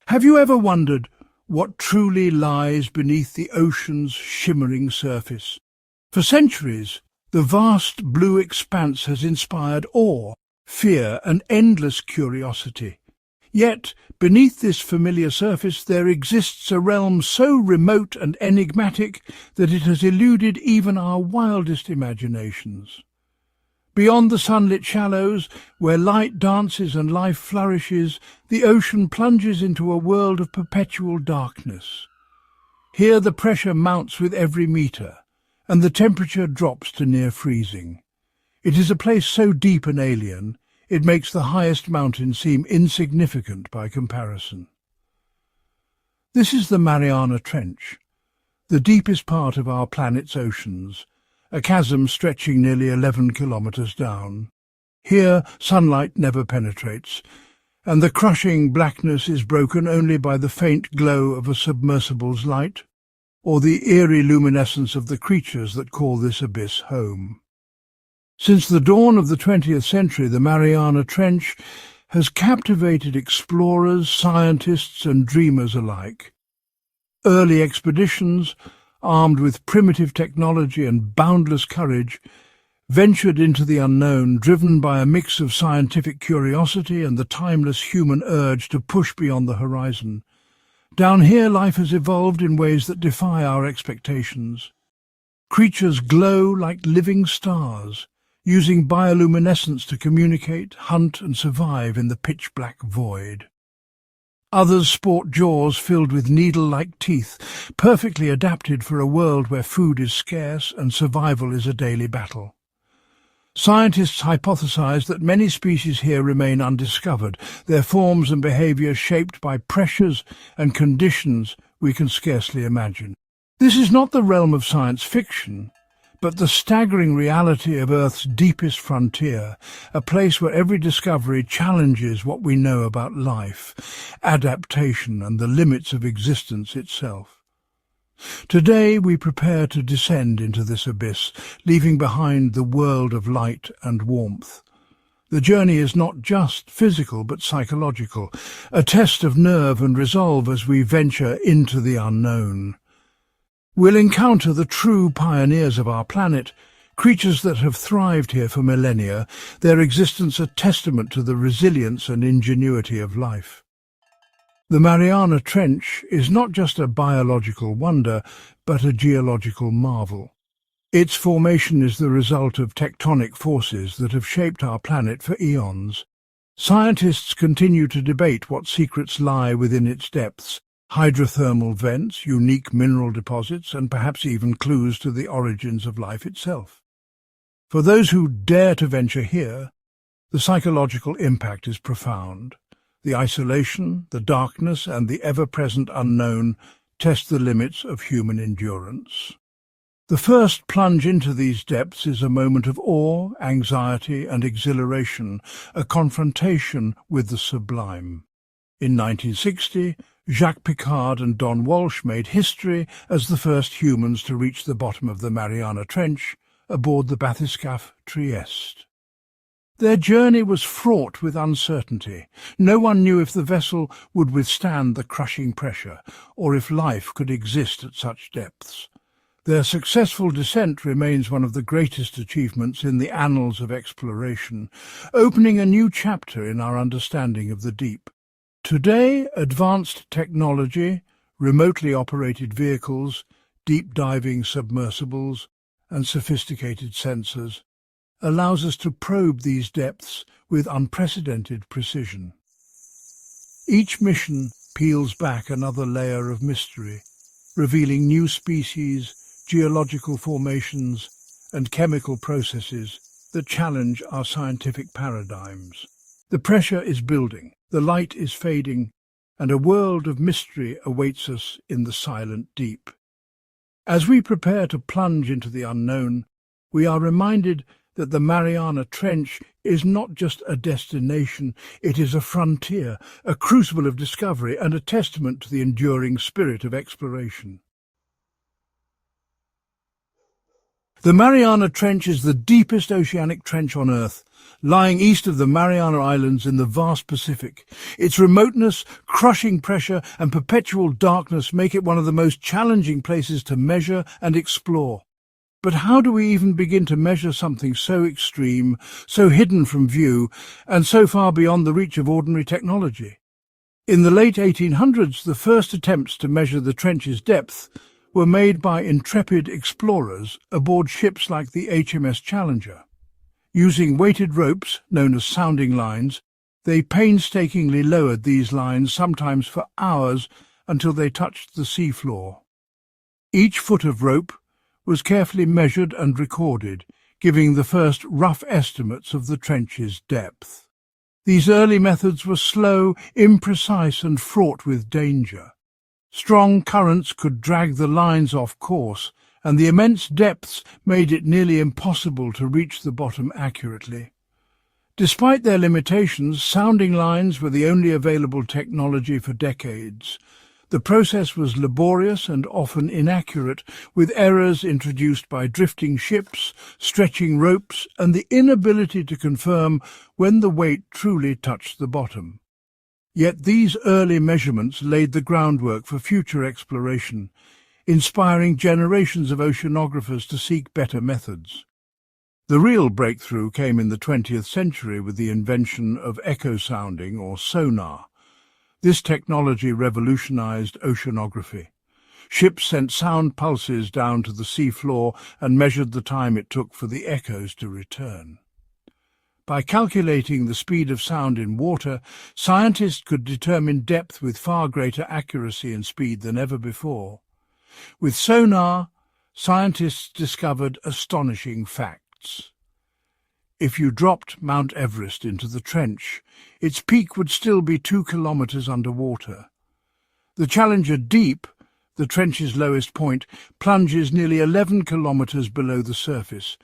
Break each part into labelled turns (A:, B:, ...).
A: Have you ever wondered what truly lies beneath the ocean's shimmering surface? For centuries, the vast blue expanse has inspired awe, fear, and endless curiosity. Yet, beneath this familiar surface there exists a realm so remote and enigmatic that it has eluded even our wildest imaginations. Beyond the sunlit shallows, where light dances and life flourishes, the ocean plunges into a world of perpetual darkness. Here the pressure mounts with every metre, and the temperature drops to near freezing. It is a place so deep and alien, it makes the highest mountain seem insignificant by comparison. This is the Mariana Trench, the deepest part of our planet's oceans, a chasm stretching nearly 11 kilometres down. Here sunlight never penetrates, and the crushing blackness is broken only by the faint glow of a submersible's light, or the eerie luminescence of the creatures that call this abyss home. Since the dawn of the 20th century, the Mariana Trench has captivated explorers, scientists and dreamers alike. Early expeditions, armed with primitive technology and boundless courage, ventured into the unknown, driven by a mix of scientific curiosity and the timeless human urge to push beyond the horizon. Down here life has evolved in ways that defy our expectations. Creatures glow like living stars, using bioluminescence to communicate, hunt and survive in the pitch-black void. Others sport jaws filled with needle-like teeth, perfectly adapted for a world where food is scarce and survival is a daily battle. Scientists hypothesize that many species here remain undiscovered, their forms and behaviour shaped by pressures and conditions we can scarcely imagine. This is not the realm of science fiction, but the staggering reality of Earth's deepest frontier, a place where every discovery challenges what we know about life, adaptation and the limits of existence itself. Today we prepare to descend into this abyss, leaving behind the world of light and warmth. The journey is not just physical but psychological, a test of nerve and resolve as we venture into the unknown. We'll encounter the true pioneers of our planet, creatures that have thrived here for millennia, their existence a testament to the resilience and ingenuity of life. The Mariana Trench is not just a biological wonder, but a geological marvel. Its formation is the result of tectonic forces that have shaped our planet for eons. Scientists continue to debate what secrets lie within its depths: hydrothermal vents, unique mineral deposits, and perhaps even clues to the origins of life itself. For those who dare to venture here, the psychological impact is profound. The isolation, the darkness, and the ever-present unknown test the limits of human endurance. The first plunge into these depths is a moment of awe, anxiety, and exhilaration, a confrontation with the sublime. In 1960, Jacques Piccard and Don Walsh made history as the first humans to reach the bottom of the Mariana Trench aboard the bathyscaphe Trieste. Their journey was fraught with uncertainty. No one knew if the vessel would withstand the crushing pressure, or if life could exist at such depths. Their successful descent remains one of the greatest achievements in the annals of exploration, opening a new chapter in our understanding of the deep. Today, advanced technology, remotely operated vehicles, deep-diving submersibles, and sophisticated sensors allows us to probe these depths with unprecedented precision. Each mission peels back another layer of mystery, revealing new species, geological formations, and chemical processes that challenge our scientific paradigms. The pressure is building, the light is fading, and a world of mystery awaits us in the silent deep. As we prepare to plunge into the unknown, we are reminded that the Mariana Trench is not just a destination, it is a frontier, a crucible of discovery, and a testament to the enduring spirit of exploration. The Mariana Trench is the deepest oceanic trench on Earth, lying east of the Mariana Islands in the vast Pacific. Its remoteness, crushing pressure, and perpetual darkness make it one of the most challenging places to measure and explore. But how do we even begin to measure something so extreme, so hidden from view, and so far beyond the reach of ordinary technology? In the late 1800s, the first attempts to measure the trench's depth were made by intrepid explorers aboard ships like the HMS Challenger. Using weighted ropes, known as sounding lines, they painstakingly lowered these lines, sometimes for hours, until they touched the seafloor. Each foot of rope was carefully measured and recorded, giving the first rough estimates of the trench's depth. These early methods were slow, imprecise, and fraught with danger. Strong currents could drag the lines off course, and the immense depths made it nearly impossible to reach the bottom accurately. Despite their limitations, sounding lines were the only available technology for decades. The process was laborious and often inaccurate, with errors introduced by drifting ships, stretching ropes, and the inability to confirm when the weight truly touched the bottom. Yet these early measurements laid the groundwork for future exploration, inspiring generations of oceanographers to seek better methods. The real breakthrough came in the 20th century with the invention of echo sounding, or sonar. This technology revolutionized oceanography. Ships sent sound pulses down to the seafloor and measured the time it took for the echoes to return. By calculating the speed of sound in water, scientists could determine depth with far greater accuracy and speed than ever before. With sonar, scientists discovered astonishing facts. If you dropped Mount Everest into the trench, its peak would still be 2 kilometers underwater. The Challenger Deep, the trench's lowest point, plunges nearly 11 kilometers below the surface,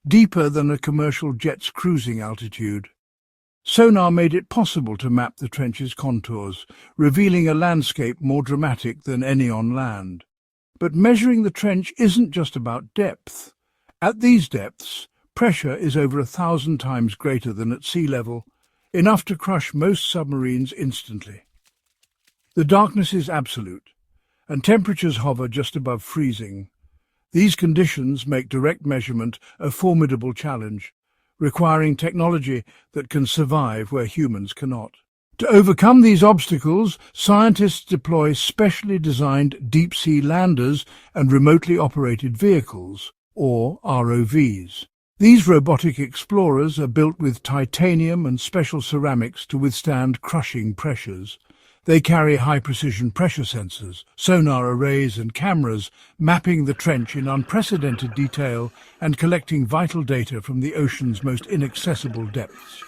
A: deeper than a commercial jet's cruising altitude. Sonar made it possible to map the trench's contours, revealing a landscape more dramatic than any on land. But measuring the trench isn't just about depth. At these depths, pressure is over 1,000 times greater than at sea level, enough to crush most submarines instantly. The darkness is absolute, and temperatures hover just above freezing. These conditions make direct measurement a formidable challenge, requiring technology that can survive where humans cannot. To overcome these obstacles, scientists deploy specially designed deep-sea landers and remotely operated vehicles, or ROVs. These robotic explorers are built with titanium and special ceramics to withstand crushing pressures. They carry high-precision pressure sensors, sonar arrays and cameras, mapping the trench in unprecedented detail and collecting vital data from the ocean's most inaccessible depths.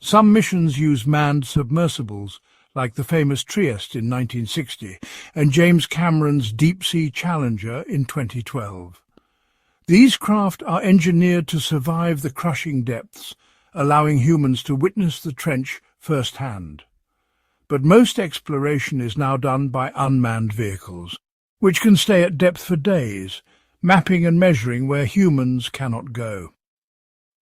A: Some missions use manned submersibles, like the famous Trieste in 1960 and James Cameron's Deep-Sea Challenger in 2012. These craft are engineered to survive the crushing depths, allowing humans to witness the trench firsthand. But most exploration is now done by unmanned vehicles, which can stay at depth for days, mapping and measuring where humans cannot go.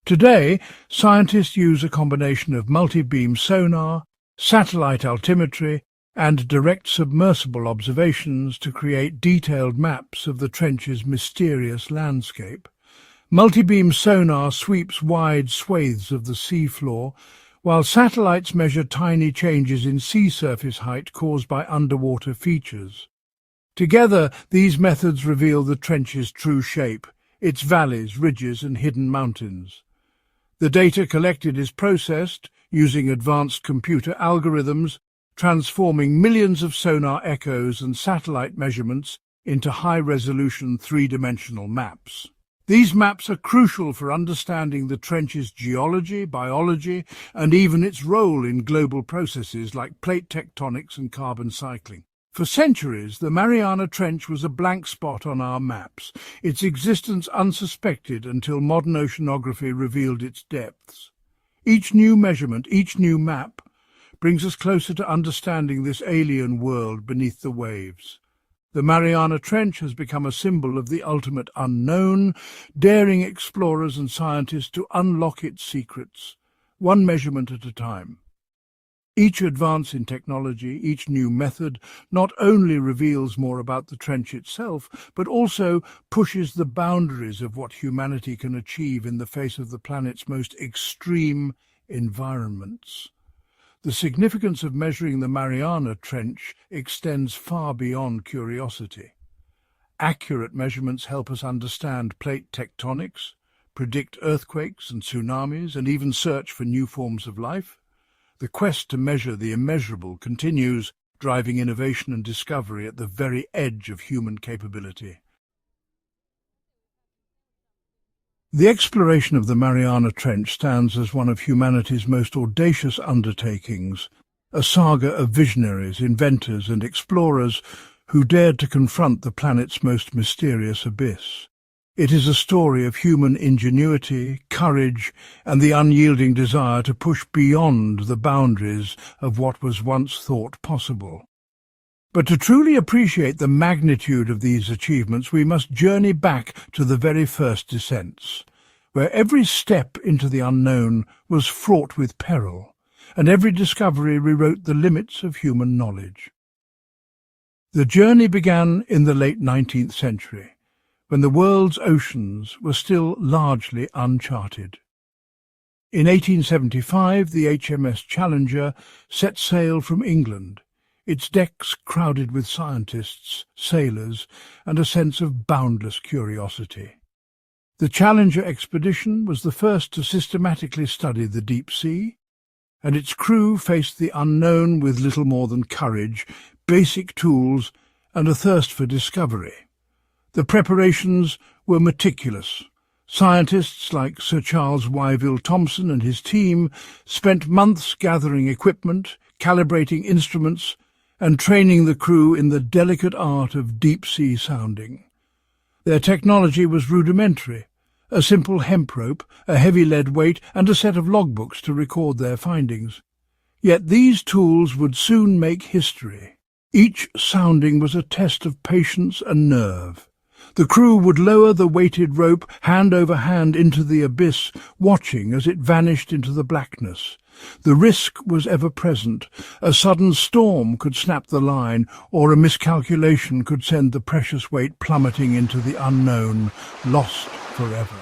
A: Today, scientists use a combination of multi-beam sonar, satellite altimetry, and direct submersible observations to create detailed maps of the trench's mysterious landscape. Multi-beam sonar sweeps wide swathes of the seafloor, while satellites measure tiny changes in sea surface height caused by underwater features. Together, these methods reveal the trench's true shape, its valleys, ridges, and hidden mountains. The data collected is processed using advanced computer algorithms, transforming millions of sonar echoes and satellite measurements into high-resolution three-dimensional maps. These maps are crucial for understanding the trench's geology, biology, and even its role in global processes like plate tectonics and carbon cycling. For centuries, the Mariana Trench was a blank spot on our maps, its existence unsuspected until modern oceanography revealed its depths. Each new measurement, each new map, brings us closer to understanding this alien world beneath the waves. The Mariana Trench has become a symbol of the ultimate unknown, daring explorers and scientists to unlock its secrets, one measurement at a time. Each advance in technology, each new method, not only reveals more about the trench itself, but also pushes the boundaries of what humanity can achieve in the face of the planet's most extreme environments. The significance of measuring the Mariana Trench extends far beyond curiosity. Accurate measurements help us understand plate tectonics, predict earthquakes and tsunamis, and even search for new forms of life. The quest to measure the immeasurable continues, driving innovation and discovery at the very edge of human capability. The exploration of the Mariana Trench stands as one of humanity's most audacious undertakings, a saga of visionaries, inventors and explorers who dared to confront the planet's most mysterious abyss. It is a story of human ingenuity, courage, and the unyielding desire to push beyond the boundaries of what was once thought possible. But to truly appreciate the magnitude of these achievements, we must journey back to the very first descents, where every step into the unknown was fraught with peril, and every discovery rewrote the limits of human knowledge. The journey began in the late 19th century, when the world's oceans were still largely uncharted. In 1875, the HMS Challenger set sail from England, its decks crowded with scientists, sailors, and a sense of boundless curiosity. The Challenger expedition was the first to systematically study the deep sea, and its crew faced the unknown with little more than courage, basic tools, and a thirst for discovery. The preparations were meticulous. Scientists like Sir Charles Wyville Thomson and his team spent months gathering equipment, calibrating instruments, and training the crew in the delicate art of deep-sea sounding. Their technology was rudimentary: a simple hemp rope, a heavy lead weight, and a set of logbooks to record their findings. Yet these tools would soon make history. Each sounding was a test of patience and nerve. The crew would lower the weighted rope hand over hand into the abyss, watching as it vanished into the blackness. The risk was ever present. A sudden storm could snap the line, or a miscalculation could send the precious weight plummeting into the unknown, lost forever.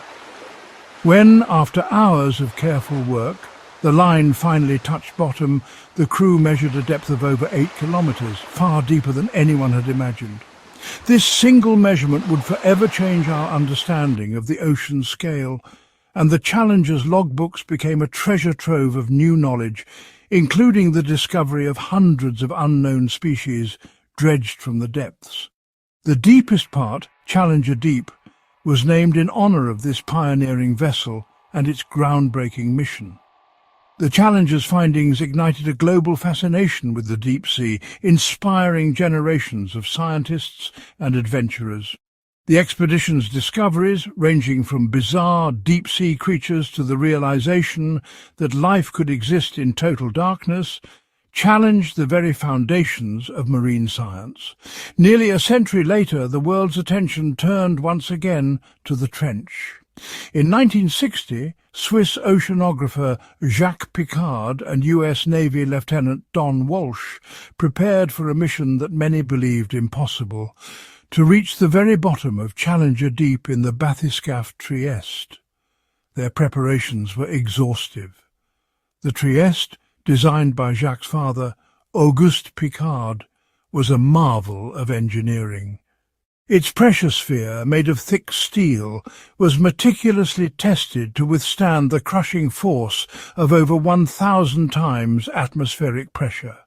A: When, after hours of careful work, the line finally touched bottom, the crew measured a depth of over 8 kilometers, far deeper than anyone had imagined. This single measurement would forever change our understanding of the ocean's scale, and the Challenger's logbooks became a treasure trove of new knowledge, including the discovery of hundreds of unknown species dredged from the depths. The deepest part, Challenger Deep, was named in honor of this pioneering vessel and its groundbreaking mission. The Challenger's findings ignited a global fascination with the deep sea, inspiring generations of scientists and adventurers. The expedition's discoveries, ranging from bizarre deep-sea creatures to the realization that life could exist in total darkness, challenged the very foundations of marine science. Nearly a century later, the world's attention turned once again to the trench. In 1960, Swiss oceanographer Jacques Piccard and US Navy Lieutenant Don Walsh prepared for a mission that many believed impossible: to reach the very bottom of Challenger Deep in the bathyscaphe Trieste. Their preparations were exhaustive. The Trieste, designed by Jacques' father, Auguste Piccard, was a marvel of engineering. Its pressure sphere, made of thick steel, was meticulously tested to withstand the crushing force of over 1,000 times atmospheric pressure.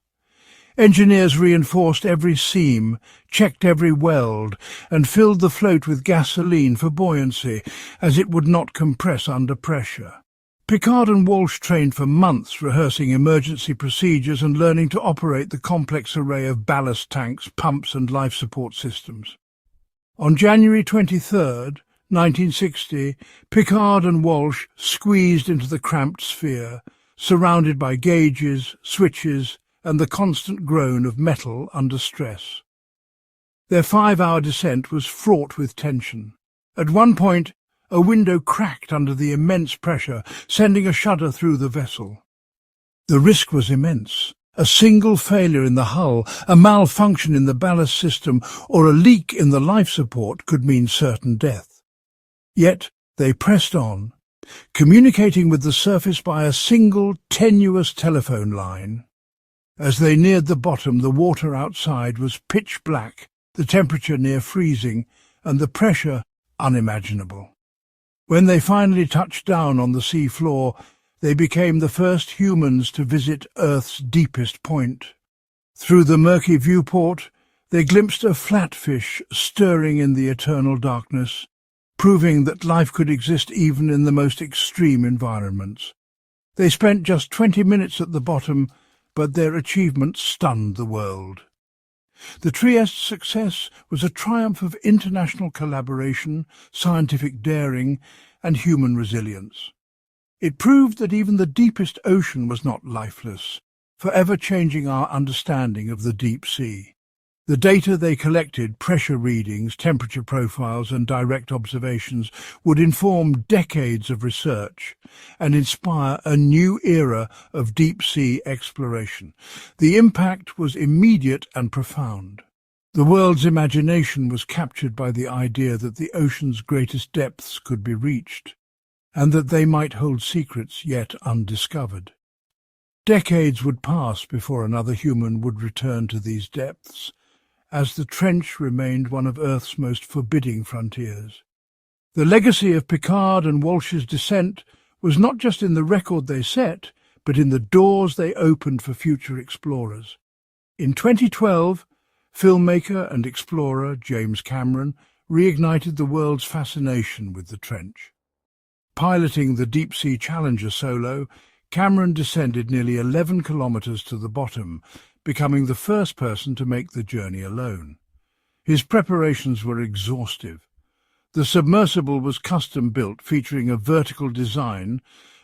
A: Engineers reinforced every seam, checked every weld, and filled the float with gasoline for buoyancy, as it would not compress under pressure. Piccard and Walsh trained for months, rehearsing emergency procedures and learning to operate the complex array of ballast tanks, pumps and life support systems. On January 23, 1960, Piccard and Walsh squeezed into the cramped sphere, surrounded by gauges, switches, and the constant groan of metal under stress. Their 5-hour descent was fraught with tension. At one point, a window cracked under the immense pressure, sending a shudder through the vessel. The risk was immense. A single failure in the hull, a malfunction in the ballast system, or a leak in the life support could mean certain death. Yet they pressed on, communicating with the surface by a single tenuous telephone line. As they neared the bottom, the water outside was pitch black, the temperature near freezing, and the pressure unimaginable. When they finally touched down on the sea floor, they became the first humans to visit Earth's deepest point. Through the murky viewport, they glimpsed a flatfish stirring in the eternal darkness, proving that life could exist even in the most extreme environments. They spent just 20 minutes at the bottom, but their achievement stunned the world. The Trieste's success was a triumph of international collaboration, scientific daring, and human resilience. It proved that even the deepest ocean was not lifeless, forever changing our understanding of the deep sea. The data they collected, pressure readings, temperature profiles, and direct observations, would inform decades of research and inspire a new era of deep-sea exploration. The impact was immediate and profound. The world's imagination was captured by the idea that the ocean's greatest depths could be reached, and that they might hold secrets yet undiscovered. Decades would pass before another human would return to these depths, as the trench remained one of Earth's most forbidding frontiers. The legacy of Picard and Walsh's descent was not just in the record they set, but in the doors they opened for future explorers. In 2012, filmmaker and explorer James Cameron reignited the world's fascination with the trench. Piloting the Deep-Sea Challenger solo, Cameron descended nearly 11 kilometers to the bottom, becoming the first person to make the journey alone. His preparations were exhaustive. The submersible was custom-built, featuring a vertical design,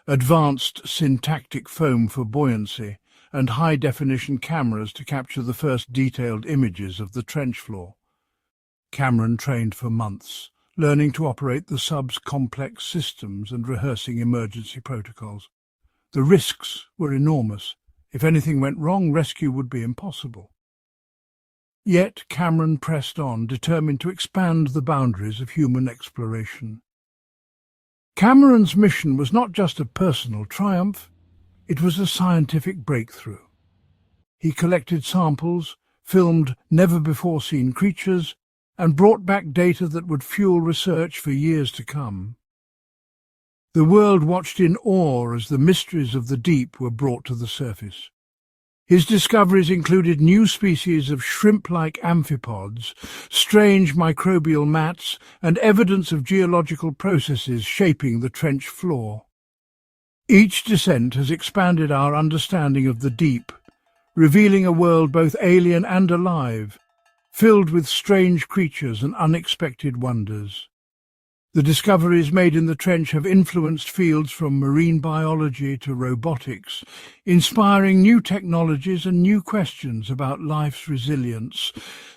A: advanced syntactic foam for buoyancy, and high-definition cameras to capture the first detailed images of the trench floor. Cameron trained for months, learning to operate the sub's complex systems and rehearsing emergency protocols. The risks were enormous. If anything went wrong, rescue would be impossible. Yet Cameron pressed on, determined to expand the boundaries of human exploration. Cameron's mission was not just a personal triumph, it was a scientific breakthrough. He collected samples, filmed never-before-seen creatures, and brought back data that would fuel research for years to come. The world watched in awe as the mysteries of the deep were brought to the surface. His discoveries included new species of shrimp-like amphipods, strange microbial mats, and evidence of geological processes shaping the trench floor. Each descent has expanded our understanding of the deep, revealing a world both alien and alive, filled with strange creatures and unexpected wonders. The discoveries made in the trench have influenced fields from marine biology to robotics, inspiring new technologies and new questions about life's resilience.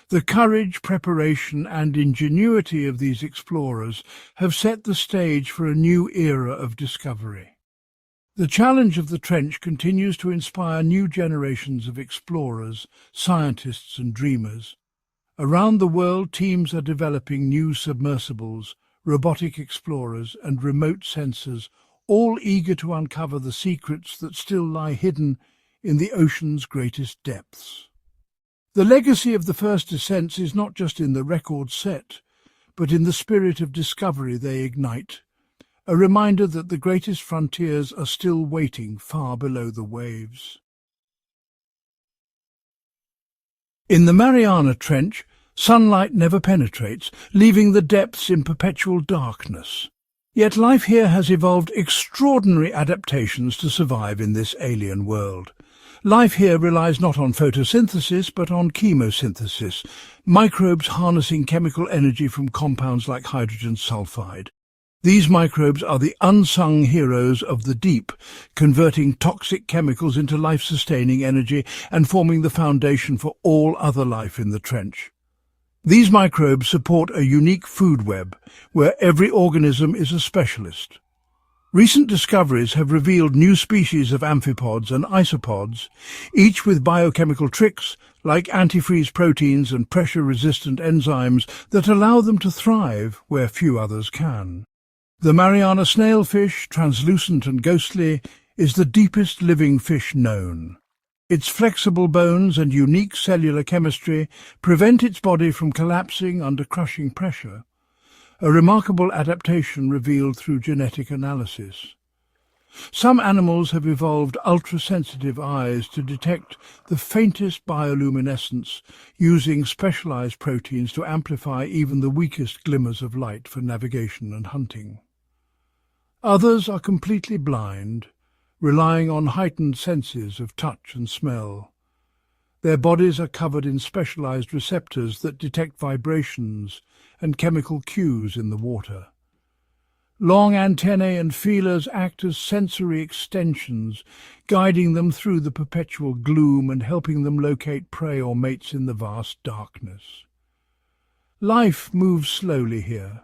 A: The courage, preparation, and ingenuity of these explorers have set the stage for a new era of discovery. The challenge of the trench continues to inspire new generations of explorers, scientists, and dreamers. Around the world, teams are developing new submersibles, robotic explorers, and remote sensors, all eager to uncover the secrets that still lie hidden in the ocean's greatest depths. The legacy of the first descents is not just in the record set, but in the spirit of discovery they ignite, a reminder that the greatest frontiers are still waiting far below the waves. In the Mariana Trench, sunlight never penetrates, leaving the depths in perpetual darkness. Yet life here has evolved extraordinary adaptations to survive in this alien world. Life here relies not on photosynthesis, but on chemosynthesis, microbes harnessing chemical energy from compounds like hydrogen sulfide. These microbes are the unsung heroes of the deep, converting toxic chemicals into life-sustaining energy and forming the foundation for all other life in the trench. These microbes support a unique food web where every organism is a specialist. Recent discoveries have revealed new species of amphipods and isopods, each with biochemical tricks like antifreeze proteins and pressure-resistant enzymes that allow them to thrive where few others can. The Mariana snailfish, translucent and ghostly, is the deepest living fish known. Its flexible bones and unique cellular chemistry prevent its body from collapsing under crushing pressure, a remarkable adaptation revealed through genetic analysis. Some animals have evolved ultra-sensitive eyes to detect the faintest bioluminescence, using specialized proteins to amplify even the weakest glimmers of light for navigation and hunting. Others are completely blind, relying on heightened senses of touch and smell. Their bodies are covered in specialized receptors that detect vibrations and chemical cues in the water. Long antennae and feelers act as sensory extensions, guiding them through the perpetual gloom and helping them locate prey or mates in the vast darkness. Life moves slowly here.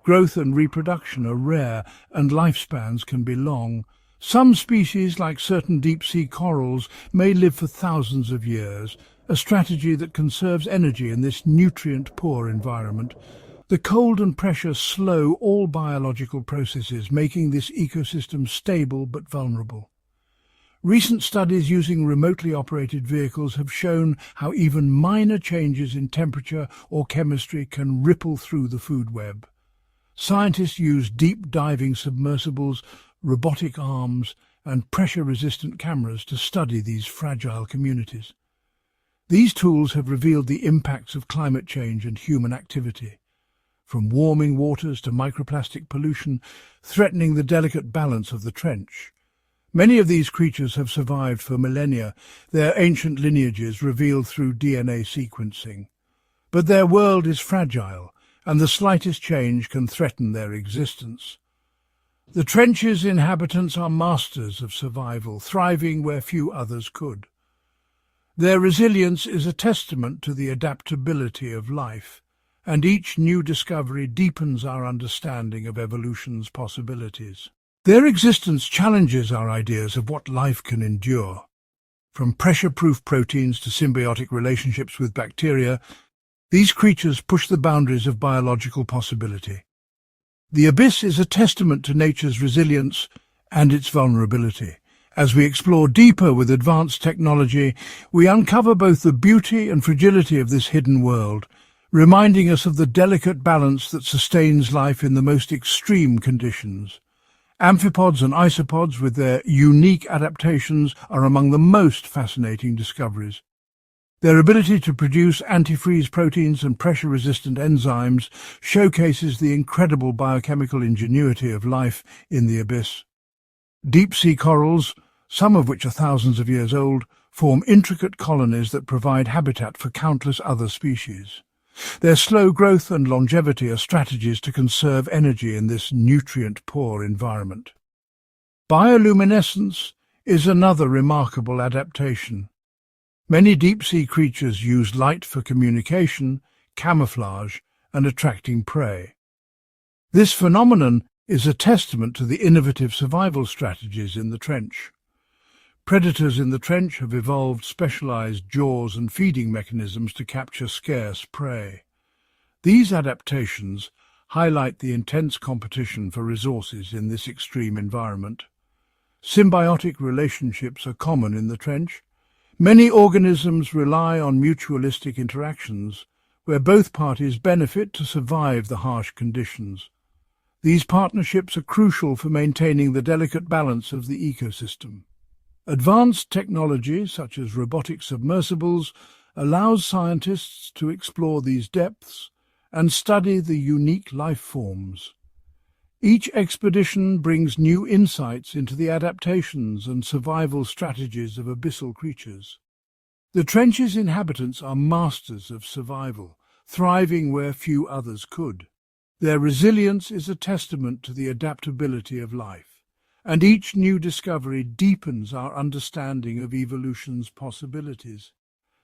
A: Growth and reproduction are rare, and lifespans can be long. Some species, like certain deep-sea corals, may live for thousands of years, a strategy that conserves energy in this nutrient-poor environment. The cold and pressure slow all biological processes, making this ecosystem stable but vulnerable. Recent studies using remotely operated vehicles have shown how even minor changes in temperature or chemistry can ripple through the food web. Scientists use deep-diving submersibles, robotic arms, and pressure-resistant cameras to study these fragile communities. These tools have revealed the impacts of climate change and human activity, from warming waters to microplastic pollution, threatening the delicate balance of the trench. Many of these creatures have survived for millennia, their ancient lineages revealed through DNA sequencing. But their world is fragile, and the slightest change can threaten their existence. The trench's inhabitants are masters of survival, thriving where few others could. Their resilience is a testament to the adaptability of life, and each new discovery deepens our understanding of evolution's possibilities. Their existence challenges our ideas of what life can endure. From pressure-proof proteins to symbiotic relationships with bacteria, these creatures push the boundaries of biological possibility. The abyss is a testament to nature's resilience and its vulnerability. As we explore deeper with advanced technology, we uncover both the beauty and fragility of this hidden world, reminding us of the delicate balance that sustains life in the most extreme conditions. Amphipods and isopods, with their unique adaptations, are among the most fascinating discoveries. Their ability to produce antifreeze proteins and pressure-resistant enzymes showcases the incredible biochemical ingenuity of life in the abyss. Deep-sea corals, some of which are thousands of years old, form intricate colonies that provide habitat for countless other species. Their slow growth and longevity are strategies to conserve energy in this nutrient-poor environment. Bioluminescence is another remarkable adaptation. Many deep-sea creatures use light for communication, camouflage, and attracting prey. This phenomenon is a testament to the innovative survival strategies in the trench. Predators in the trench have evolved specialized jaws and feeding mechanisms to capture scarce prey. These adaptations highlight the intense competition for resources in this extreme environment. Symbiotic relationships are common in the trench. Many organisms rely on mutualistic interactions, where both parties benefit to survive the harsh conditions. These partnerships are crucial for maintaining the delicate balance of the ecosystem. Advanced technology, such as robotic submersibles, allows scientists to explore these depths and study the unique life forms. Each expedition brings new insights into the adaptations and survival strategies of abyssal creatures. The trench's inhabitants are masters of survival, thriving where few others could. Their resilience is a testament to the adaptability of life, and each new discovery deepens our understanding of evolution's possibilities.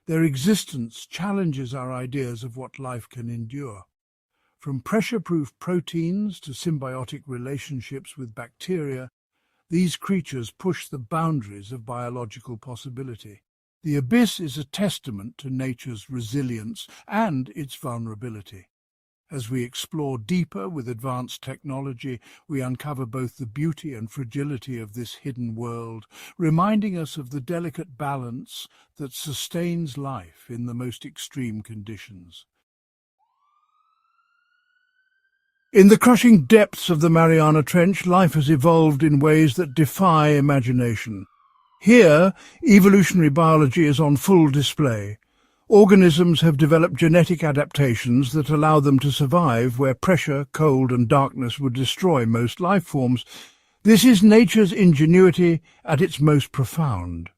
A: Their existence challenges our ideas of what life can endure. From pressure-proof proteins to symbiotic relationships with bacteria, these creatures push the boundaries of biological possibility. The abyss is a testament to nature's resilience and its vulnerability. As we explore deeper with advanced technology, we uncover both the beauty and fragility of this hidden world, reminding us of the delicate balance that sustains life in the most extreme conditions. In the crushing depths of the Mariana Trench, life has evolved in ways that defy imagination. Here, evolutionary biology is on full display. Organisms have developed genetic adaptations that allow them to survive where pressure, cold and darkness would destroy most life forms. This is nature's ingenuity at its most profound.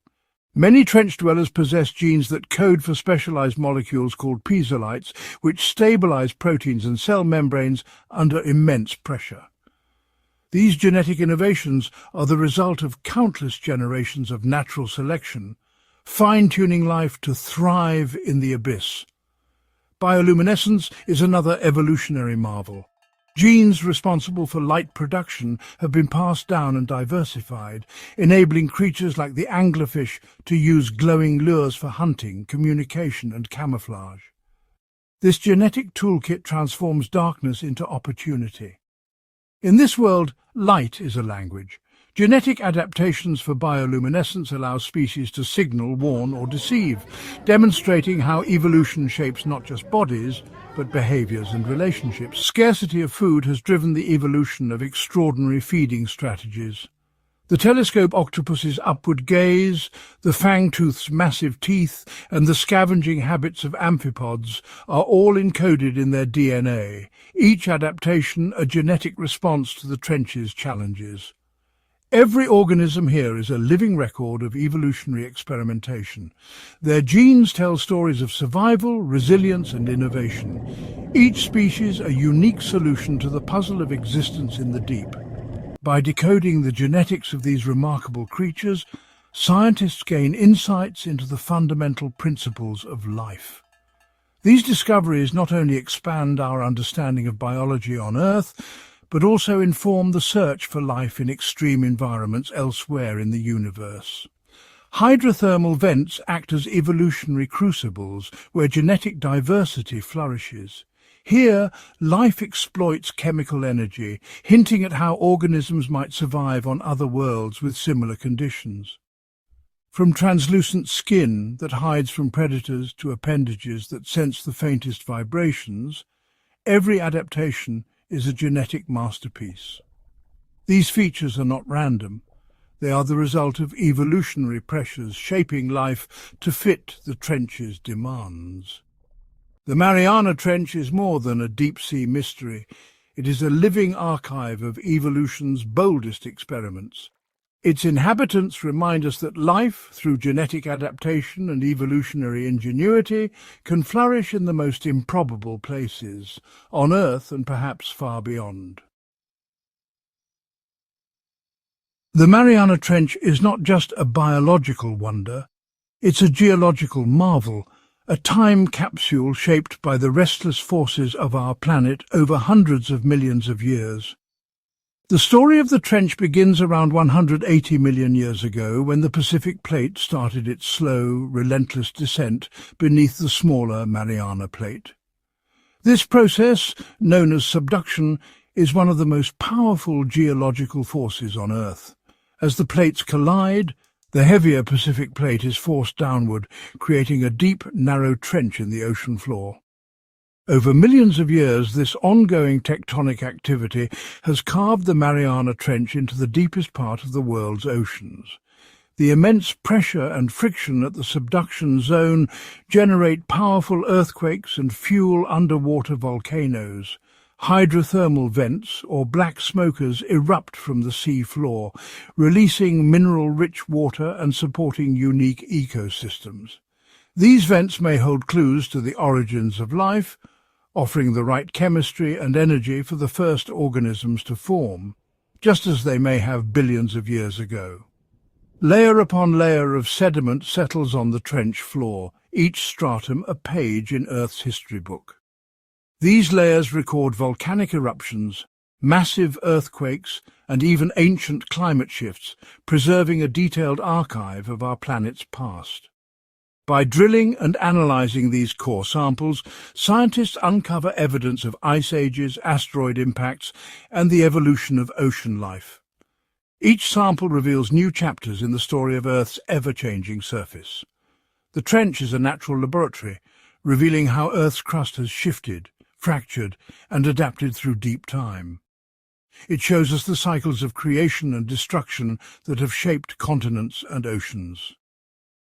A: Many trench dwellers possess genes that code for specialized molecules called piezolites, which stabilize proteins and cell membranes under immense pressure. These genetic innovations are the result of countless generations of natural selection, fine-tuning life to thrive in the abyss. Bioluminescence is another evolutionary marvel. Genes responsible for light production have been passed down and diversified, enabling creatures like the anglerfish to use glowing lures for hunting, communication and camouflage. This genetic toolkit transforms darkness into opportunity. In this world, light is a language. Genetic adaptations for bioluminescence allow species to signal, warn or deceive, demonstrating how evolution shapes not just bodies, but behaviors and relationships. Scarcity of food has driven the evolution of extraordinary feeding strategies. The telescope octopus's upward gaze, the fangtooth's massive teeth, and the scavenging habits of amphipods are all encoded in their DNA, each adaptation a genetic response to the trench's challenges. Every organism here is a living record of evolutionary experimentation. Their genes tell stories of survival, resilience and innovation. Each species a unique solution to the puzzle of existence in the deep. By decoding the genetics of these remarkable creatures, scientists gain insights into the fundamental principles of life. These discoveries not only expand our understanding of biology on Earth, but also inform the search for life in extreme environments elsewhere in the universe. Hydrothermal vents act as evolutionary crucibles where genetic diversity flourishes. Here, life exploits chemical energy, hinting at how organisms might survive on other worlds with similar conditions. From translucent skin that hides from predators to appendages that sense the faintest vibrations, every adaptation is a genetic masterpiece. These features are not random. They are the result of evolutionary pressures shaping life to fit the trench's demands. The Mariana Trench is more than a deep-sea mystery. It is a living archive of evolution's boldest experiments. Its inhabitants remind us that life, through genetic adaptation and evolutionary ingenuity, can flourish in the most improbable places, on Earth and perhaps far beyond. The Mariana Trench is not just a biological wonder, it's a geological marvel, a time capsule shaped by the restless forces of our planet over hundreds of millions of years. The story of the trench begins around 180 million years ago when the Pacific Plate started its slow, relentless descent beneath the smaller Mariana Plate. This process, known as subduction, is one of the most powerful geological forces on Earth. As the plates collide, the heavier Pacific Plate is forced downward, creating a deep, narrow trench in the ocean floor. Over millions of years, this ongoing tectonic activity has carved the Mariana Trench into the deepest part of the world's oceans. The immense pressure and friction at the subduction zone generate powerful earthquakes and fuel underwater volcanoes. Hydrothermal vents, or black smokers, erupt from the sea floor, releasing mineral-rich water and supporting unique ecosystems. These vents may hold clues to the origins of life, offering the right chemistry and energy for the first organisms to form, just as they may have billions of years ago. Layer upon layer of sediment settles on the trench floor, each stratum a page in Earth's history book. These layers record volcanic eruptions, massive earthquakes, and even ancient climate shifts, preserving a detailed archive of our planet's past. By drilling and analysing these core samples, scientists uncover evidence of ice ages, asteroid impacts, and the evolution of ocean life. Each sample reveals new chapters in the story of Earth's ever-changing surface. The trench is a natural laboratory, revealing how Earth's crust has shifted, fractured, and adapted through deep time. It shows us the cycles of creation and destruction that have shaped continents and oceans.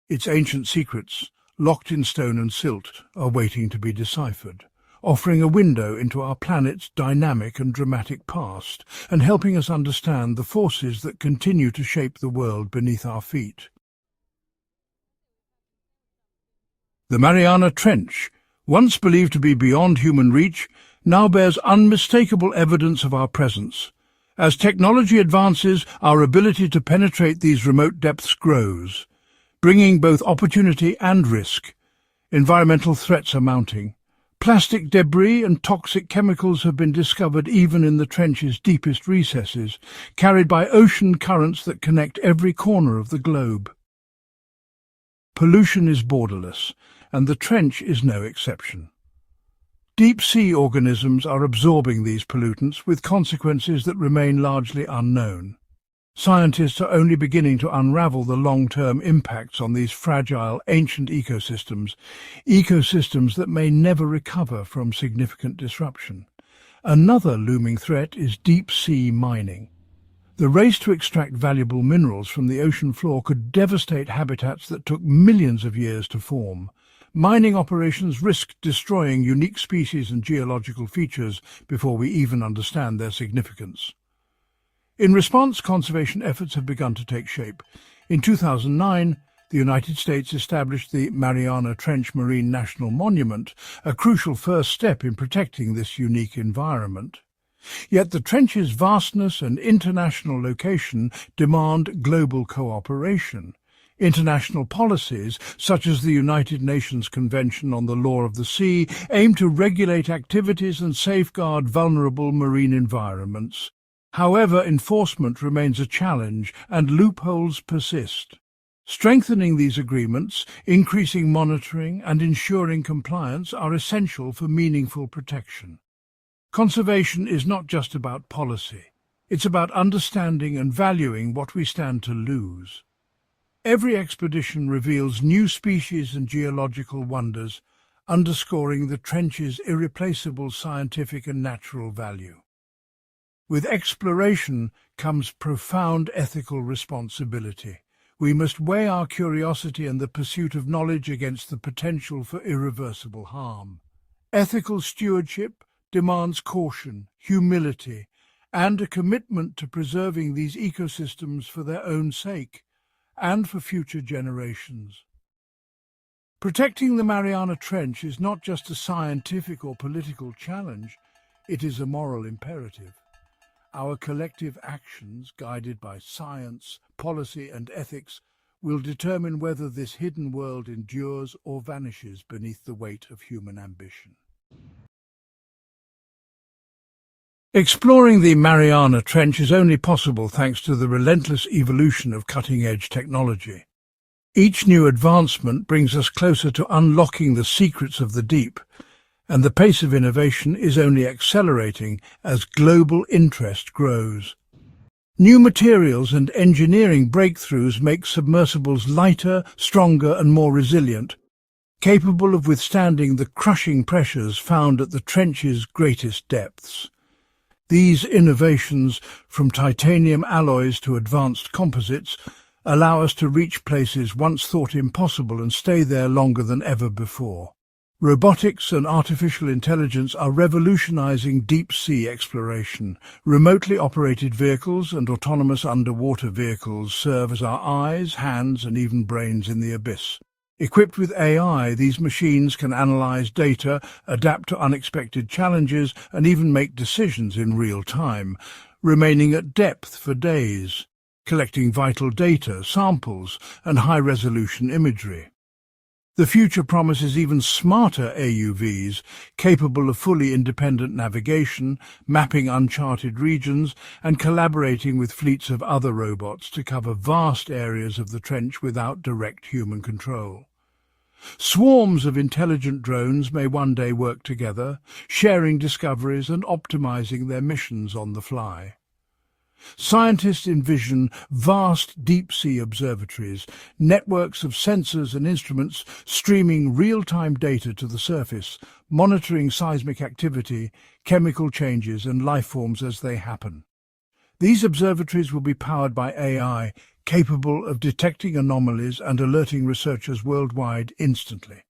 A: Its ancient secrets, locked in stone and silt, are waiting to be deciphered, offering a window into our planet's dynamic and dramatic past, and helping us understand the forces that continue to shape the world beneath our feet. The Mariana Trench, once believed to be beyond human reach, now bears unmistakable evidence of our presence. As technology advances, our ability to penetrate these remote depths grows, bringing both opportunity and risk. Environmental threats are mounting. Plastic debris and toxic chemicals have been discovered even in the trench's deepest recesses, carried by ocean currents that connect every corner of the globe. Pollution is borderless, and the trench is no exception. Deep-sea organisms are absorbing these pollutants with consequences that remain largely unknown. Scientists are only beginning to unravel the long-term impacts on these fragile, ancient ecosystems that may never recover from significant disruption. Another looming threat is deep-sea mining. The race to extract valuable minerals from the ocean floor could devastate habitats that took millions of years to form. Mining operations risk destroying unique species and geological features before we even understand their significance. In response, conservation efforts have begun to take shape. In 2009, the United States established the Mariana Trench Marine National Monument, a crucial first step in protecting this unique environment. Yet the trench's vastness and international location demand global cooperation. International policies, such as the United Nations Convention on the Law of the Sea, aim to regulate activities and safeguard vulnerable marine environments. However, enforcement remains a challenge and loopholes persist. Strengthening these agreements, increasing monitoring and ensuring compliance are essential for meaningful protection. Conservation is not just about policy. It's about understanding and valuing what we stand to lose. Every expedition reveals new species and geological wonders, underscoring the trench's irreplaceable scientific and natural value. With exploration comes profound ethical responsibility. We must weigh our curiosity and the pursuit of knowledge against the potential for irreversible harm. Ethical stewardship demands caution, humility, and a commitment to preserving these ecosystems for their own sake and for future generations. Protecting the Mariana Trench is not just a scientific or political challenge, it is a moral imperative. Our collective actions, guided by science, policy and ethics, will determine whether this hidden world endures or vanishes beneath the weight of human ambition. Exploring the Mariana Trench is only possible thanks to the relentless evolution of cutting-edge technology. Each new advancement brings us closer to unlocking the secrets of the deep, and the pace of innovation is only accelerating as global interest grows. New materials and engineering breakthroughs make submersibles lighter, stronger and more resilient, capable of withstanding the crushing pressures found at the trench's greatest depths. These innovations, from titanium alloys to advanced composites, allow us to reach places once thought impossible and stay there longer than ever before. Robotics and artificial intelligence are revolutionizing deep-sea exploration. Remotely operated vehicles and autonomous underwater vehicles serve as our eyes, hands, and even brains in the abyss. Equipped with AI, these machines can analyze data, adapt to unexpected challenges, and even make decisions in real time, remaining at depth for days. collecting vital data, samples, and high-resolution imagery. The future promises even smarter AUVs, capable of fully independent navigation, mapping uncharted regions, and collaborating with fleets of other robots to cover vast areas of the trench without direct human control. Swarms of intelligent drones may one day work together, sharing discoveries and optimizing their missions on the fly. Scientists envision vast deep-sea observatories, networks of sensors and instruments streaming real-time data to the surface, monitoring seismic activity, chemical changes and life forms as they happen. These observatories will be powered by AI, capable of detecting anomalies and alerting researchers worldwide instantly.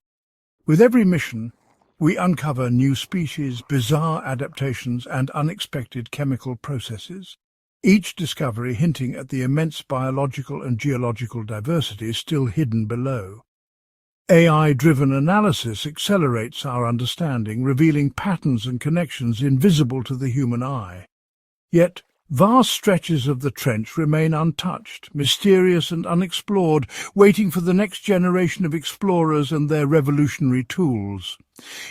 A: With every mission, we uncover new species, bizarre adaptations and unexpected chemical processes, each discovery hinting at the immense biological and geological diversity still hidden below. AI-driven analysis accelerates our understanding, revealing patterns and connections invisible to the human eye. Yet, vast stretches of the trench remain untouched, mysterious and unexplored, waiting for the next generation of explorers and their revolutionary tools.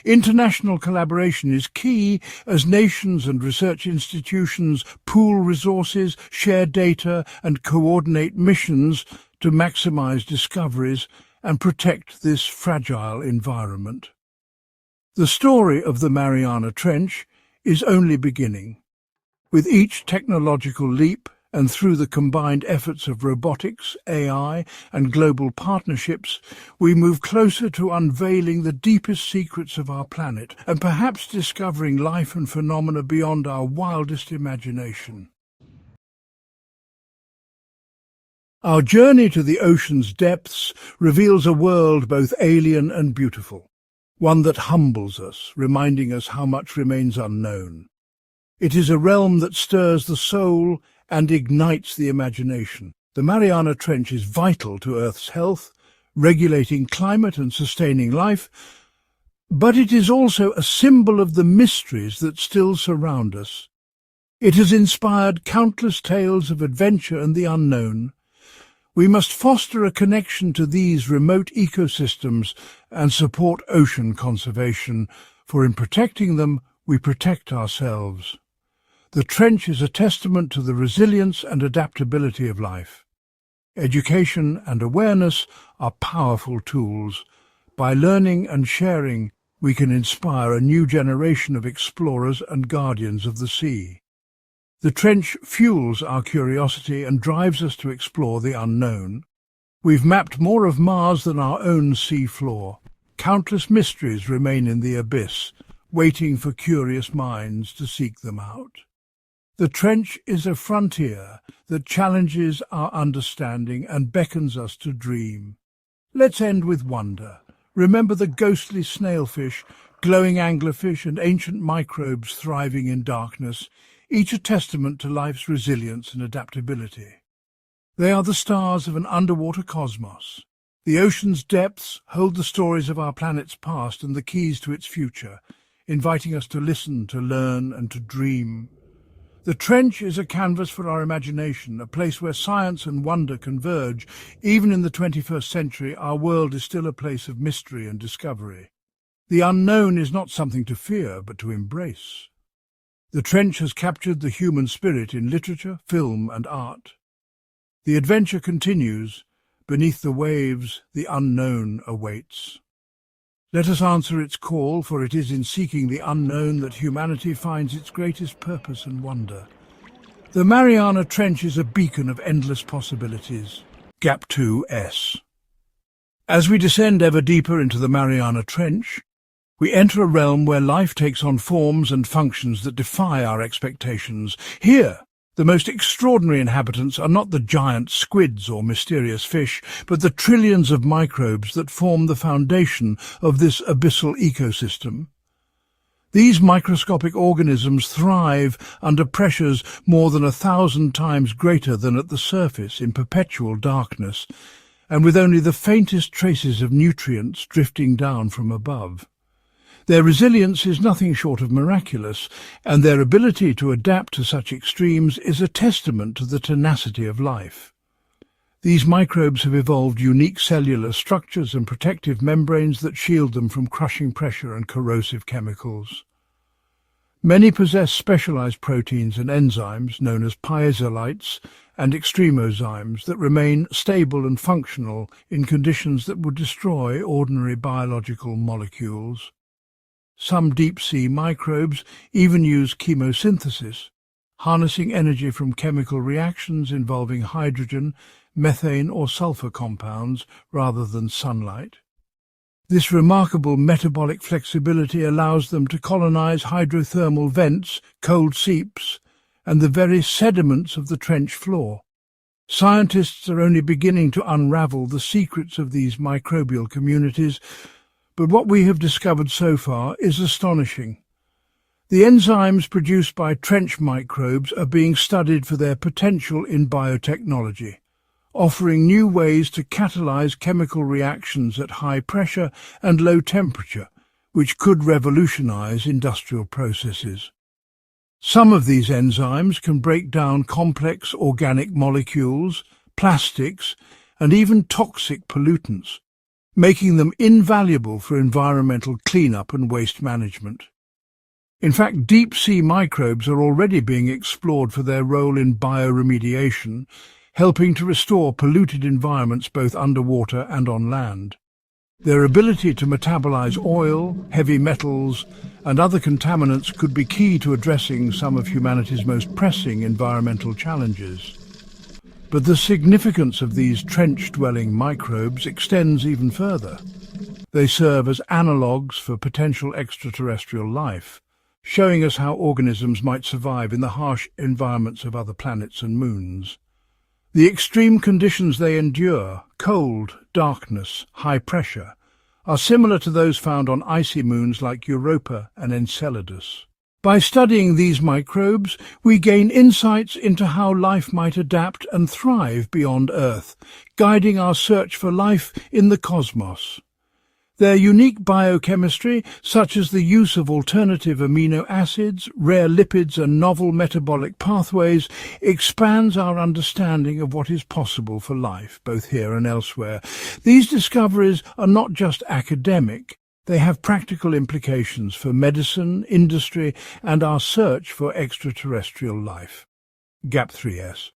A: International collaboration is key as nations and research institutions pool resources, share data, and coordinate missions to maximize discoveries and protect this fragile environment. The story of the Mariana Trench is only beginning. With each technological leap, and through the combined efforts of robotics, AI, and global partnerships, we move closer to unveiling the deepest secrets of our planet and perhaps discovering life and phenomena beyond our wildest imagination. Our journey to the ocean's depths reveals a world both alien and beautiful, one that humbles us, reminding us how much remains unknown. It is a realm that stirs the soul and ignites the imagination. The Mariana Trench is vital to Earth's health, regulating climate and sustaining life, but it is also a symbol of the mysteries that still surround us. It has inspired countless tales of adventure and the unknown. We must foster a connection to these remote ecosystems and support ocean conservation, for in protecting them, we protect ourselves. The trench is a testament to the resilience and adaptability of life. Education and awareness are powerful tools. By learning and sharing, we can inspire a new generation of explorers and guardians of the sea. The trench fuels our curiosity and drives us to explore the unknown. We've mapped more of Mars than our own sea floor. Countless mysteries remain in the abyss, waiting for curious minds to seek them out. The trench is a frontier that challenges our understanding and beckons us to dream. Let's end with wonder. Remember the ghostly snailfish, glowing anglerfish, and ancient microbes thriving in darkness, each a testament to life's resilience and adaptability. They are the stars of an underwater cosmos. The ocean's depths hold the stories of our planet's past and the keys to its future, inviting us to listen, to learn, and to dream. The trench is a canvas for our imagination, a place where science and wonder converge. Even in the 21st century, our world is still a place of mystery and discovery. The unknown is not something to fear, but to embrace. The trench has captured the human spirit in literature, film, and art. The adventure continues. Beneath the waves, the unknown awaits. Let us answer its call, for it is in seeking the unknown that humanity finds its greatest purpose and wonder. The Mariana Trench is a beacon of endless possibilities. Gap 2S. As we descend ever deeper into the Mariana Trench, we enter a realm where life takes on forms and functions that defy our expectations. Here, the most extraordinary inhabitants are not the giant squids or mysterious fish, but the trillions of microbes that form the foundation of this abyssal ecosystem. These microscopic organisms thrive under pressures more than 1,000 times greater than at the surface in perpetual darkness, and with only the faintest traces of nutrients drifting down from above. Their resilience is nothing short of miraculous, and their ability to adapt to such extremes is a testament to the tenacity of life. These microbes have evolved unique cellular structures and protective membranes that shield them from crushing pressure and corrosive chemicals. Many possess specialized proteins and enzymes known as piezolytes and extremozymes that remain stable and functional in conditions that would destroy ordinary biological molecules. Some deep-sea microbes even use chemosynthesis, harnessing energy from chemical reactions involving hydrogen, methane or sulfur compounds rather than sunlight. This remarkable metabolic flexibility allows them to colonize hydrothermal vents, cold seeps, and the very sediments of the trench floor. Scientists are only beginning to unravel the secrets of these microbial communities, but what we have discovered so far is astonishing. The enzymes produced by trench microbes are being studied for their potential in biotechnology, offering new ways to catalyze chemical reactions at high pressure and low temperature, which could revolutionize industrial processes. Some of these enzymes can break down complex organic molecules, plastics, and even toxic pollutants, making them invaluable for environmental cleanup and waste management. In fact, deep-sea microbes are already being explored for their role in bioremediation, helping to restore polluted environments both underwater and on land. Their ability to metabolize oil, heavy metals, and other contaminants could be key to addressing some of humanity's most pressing environmental challenges. But the significance of these trench-dwelling microbes extends even further. They serve as analogues for potential extraterrestrial life, showing us how organisms might survive in the harsh environments of other planets and moons. The extreme conditions they endure, cold, darkness, high pressure, are similar to those found on icy moons like Europa and Enceladus. By studying these microbes, we gain insights into how life might adapt and thrive beyond Earth, guiding our search for life in the cosmos. Their unique biochemistry, such as the use of alternative amino acids, rare lipids and novel metabolic pathways, expands our understanding of what is possible for life, both here and elsewhere. These discoveries are not just academic. They have practical implications for medicine, industry, and our search for extraterrestrial life. Gap 3S.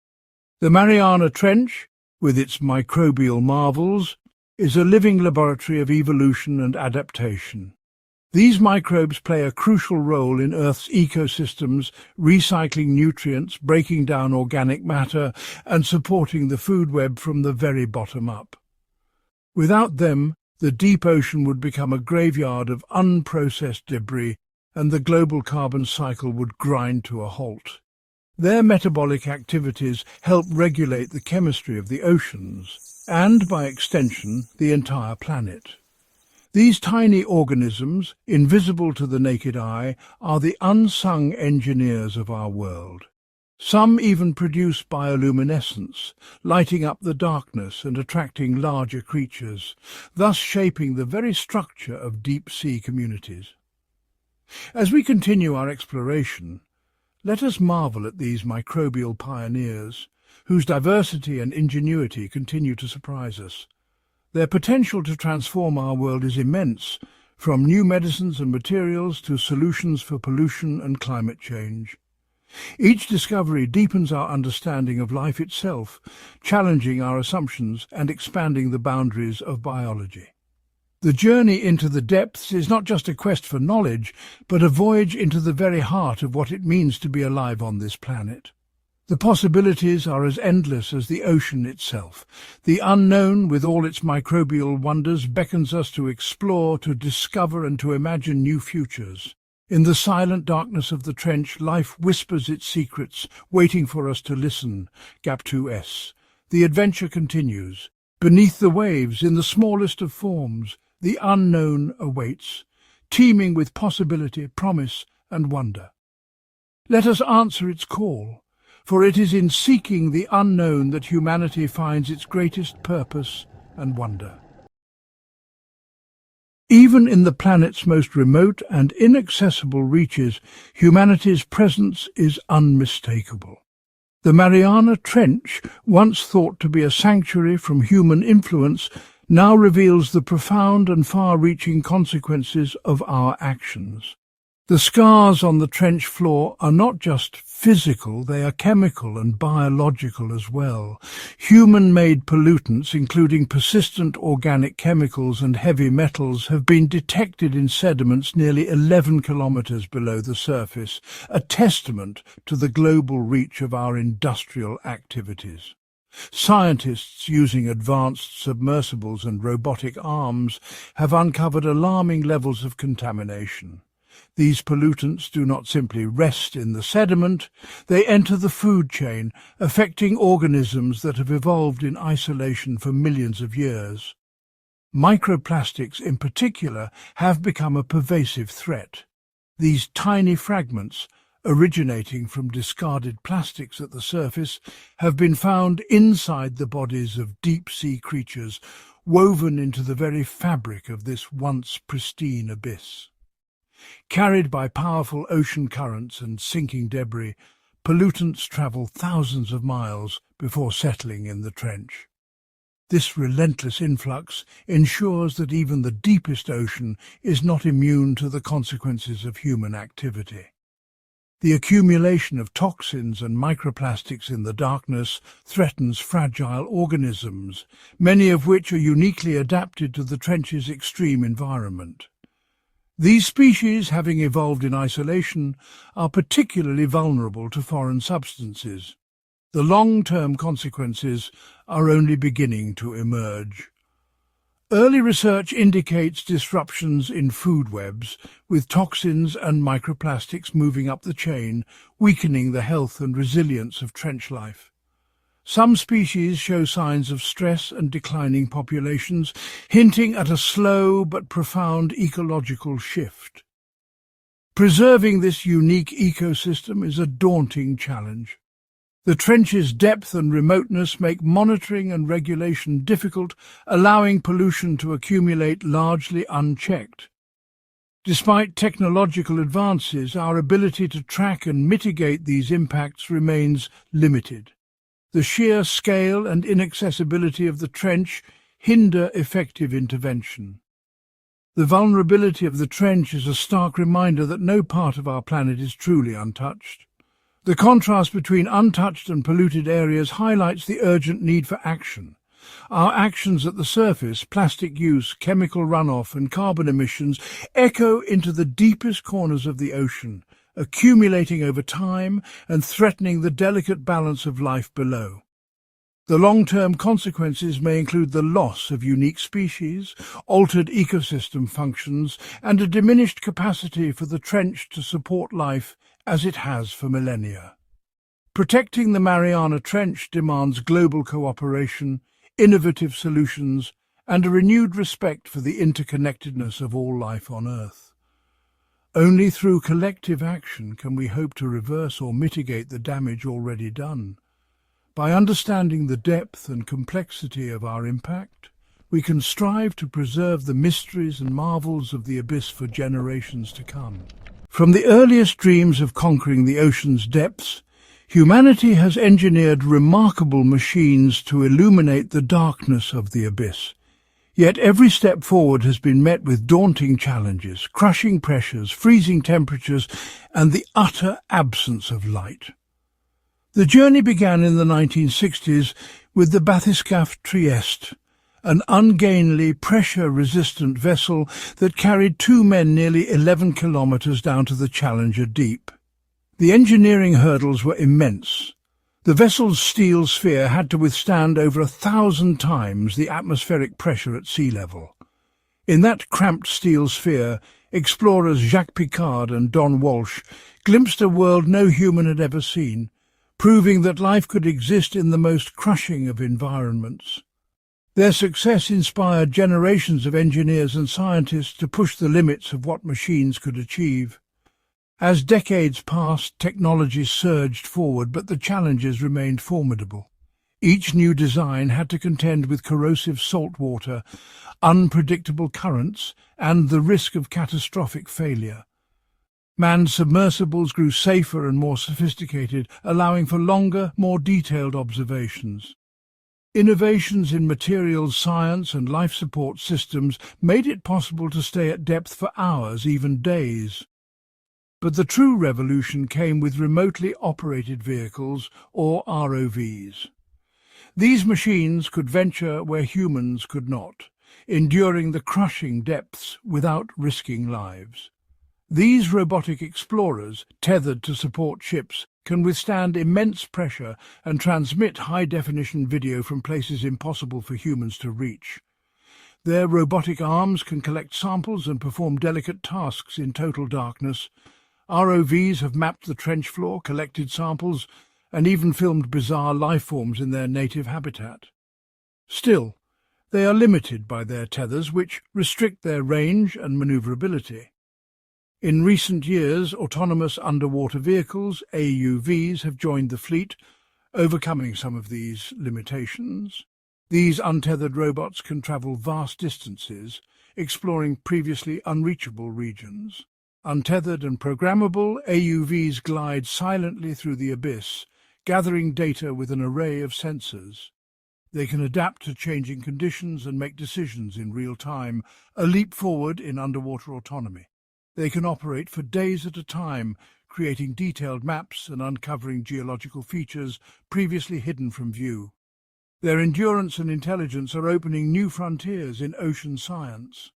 A: The Mariana Trench, with its microbial marvels, is a living laboratory of evolution and adaptation. These microbes play a crucial role in Earth's ecosystems, recycling nutrients, breaking down organic matter, and supporting the food web from the very bottom up. Without them, the deep ocean would become a graveyard of unprocessed debris, and the global carbon cycle would grind to a halt. Their metabolic activities help regulate the chemistry of the oceans, and, by extension, the entire planet. These tiny organisms, invisible to the naked eye, are the unsung engineers of our world. Some even produce bioluminescence, lighting up the darkness and attracting larger creatures, thus shaping the very structure of deep-sea communities. As we continue our exploration, let us marvel at these microbial pioneers, whose diversity and ingenuity continue to surprise us. Their potential to transform our world is immense, from new medicines and materials to solutions for pollution and climate change. Each discovery deepens our understanding of life itself, challenging our assumptions and expanding the boundaries of biology. The journey into the depths is not just a quest for knowledge, but a voyage into the very heart of what it means to be alive on this planet. The possibilities are as endless as the ocean itself. The unknown, with all its microbial wonders, beckons us to explore, to discover and to imagine new futures. In the silent darkness of the trench, life whispers its secrets, waiting for us to listen. Gap 2S. The adventure continues. Beneath the waves, in the smallest of forms, the unknown awaits, teeming with possibility, promise and wonder. Let us answer its call, for it is in seeking the unknown that humanity finds its greatest purpose and wonder. Even in the planet's most remote and inaccessible reaches, humanity's presence is unmistakable. The Mariana Trench, once thought to be a sanctuary from human influence, now reveals the profound and far-reaching consequences of our actions. The scars on the trench floor are not just physical, they are chemical and biological as well. Human-made pollutants, including persistent organic chemicals and heavy metals, have been detected in sediments nearly 11 kilometers below the surface, a testament to the global reach of our industrial activities. Scientists using advanced submersibles and robotic arms have uncovered alarming levels of contamination. These pollutants do not simply rest in the sediment, they enter the food chain, affecting organisms that have evolved in isolation for millions of years. Microplastics in particular have become a pervasive threat. These tiny fragments, originating from discarded plastics at the surface, have been found inside the bodies of deep-sea creatures, woven into the very fabric of this once pristine abyss. Carried by powerful ocean currents and sinking debris, pollutants travel thousands of miles before settling in the trench. This relentless influx ensures that even the deepest ocean is not immune to the consequences of human activity. The accumulation of toxins and microplastics in the darkness threatens fragile organisms, many of which are uniquely adapted to the trench's extreme environment. These species, having evolved in isolation, are particularly vulnerable to foreign substances. The long-term consequences are only beginning to emerge. Early research indicates disruptions in food webs, with toxins and microplastics moving up the chain, weakening the health and resilience of trench life. Some species show signs of stress and declining populations, hinting at a slow but profound ecological shift. Preserving this unique ecosystem is a daunting challenge. The trench's depth and remoteness make monitoring and regulation difficult, allowing pollution to accumulate largely unchecked. Despite technological advances, our ability to track and mitigate these impacts remains limited. The sheer scale and inaccessibility of the trench hinder effective intervention. The vulnerability of the trench is a stark reminder that no part of our planet is truly untouched. The contrast between untouched and polluted areas highlights the urgent need for action. Our actions at the surface, plastic use, chemical runoff and carbon emissions, echo into the deepest corners of the ocean, accumulating over time and threatening the delicate balance of life below. The long-term consequences may include the loss of unique species, altered ecosystem functions, and a diminished capacity for the trench to support life as it has for millennia. Protecting the Mariana Trench demands global cooperation, innovative solutions, and a renewed respect for the interconnectedness of all life on Earth. Only through collective action can we hope to reverse or mitigate the damage already done. By understanding the depth and complexity of our impact, we can strive to preserve the mysteries and marvels of the abyss for generations to come. From the earliest dreams of conquering the ocean's depths, humanity has engineered remarkable machines to illuminate the darkness of the abyss. Yet every step forward has been met with daunting challenges, crushing pressures, freezing temperatures, and the utter absence of light. The journey began in the 1960s with the bathyscaphe Trieste, an ungainly, pressure-resistant vessel that carried two men nearly 11 kilometers down to the Challenger Deep. The engineering hurdles were immense. The vessel's steel sphere had to withstand over 1,000 times the atmospheric pressure at sea level. In that cramped steel sphere, explorers Jacques Piccard and Don Walsh glimpsed a world no human had ever seen, proving that life could exist in the most crushing of environments. Their success inspired generations of engineers and scientists to push the limits of what machines could achieve. As decades passed, technology surged forward, but the challenges remained formidable. Each new design had to contend with corrosive salt water, unpredictable currents, and the risk of catastrophic failure. Manned submersibles grew safer and more sophisticated, allowing for longer, more detailed observations. Innovations in materials science and life support systems made it possible to stay at depth for hours, even days. But the true revolution came with remotely operated vehicles, or ROVs. These machines could venture where humans could not, enduring the crushing depths without risking lives. These robotic explorers, tethered to support ships, can withstand immense pressure and transmit high-definition video from places impossible for humans to reach. Their robotic arms can collect samples and perform delicate tasks in total darkness. ROVs have mapped the trench floor, collected samples, and even filmed bizarre life forms in their native habitat. Still, they are limited by their tethers, which restrict their range and maneuverability. In recent years, autonomous underwater vehicles, AUVs, have joined the fleet, overcoming some of these limitations. These untethered robots can travel vast distances, exploring previously unreachable regions. Untethered and programmable, AUVs glide silently through the abyss, gathering data with an array of sensors. They can adapt to changing conditions and make decisions in real time, a leap forward in underwater autonomy. They can operate for days at a time, creating detailed maps and uncovering geological features previously hidden from view. Their endurance and intelligence are opening new frontiers in ocean science.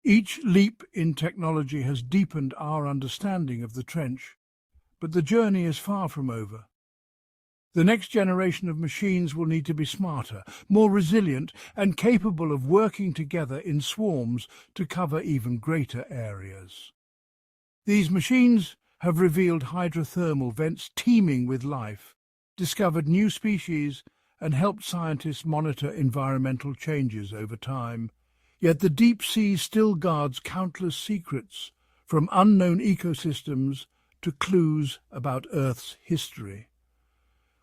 A: Each leap in technology has deepened our understanding of the trench, but the journey is far from over. The next generation of machines will need to be smarter, more resilient, and capable of working together in swarms to cover even greater areas. These machines have revealed hydrothermal vents teeming with life, discovered new species, and helped scientists monitor environmental changes over time. Yet the deep sea still guards countless secrets, from unknown ecosystems to clues about Earth's history.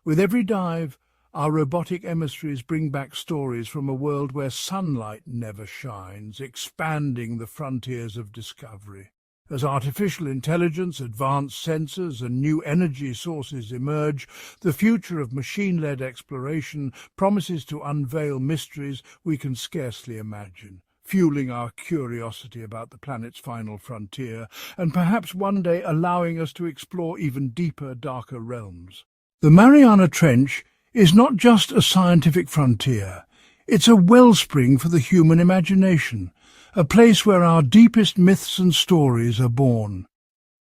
A: With every dive, our robotic emissaries bring back stories from a world where sunlight never shines, expanding the frontiers of discovery. As artificial intelligence, advanced sensors, and new energy sources emerge, the future of machine-led exploration promises to unveil mysteries we can scarcely imagine, fueling our curiosity about the planet's final frontier, and perhaps one day allowing us to explore even deeper, darker realms. The Mariana Trench is not just a scientific frontier, it's a wellspring for the human imagination, a place where our deepest myths and stories are born.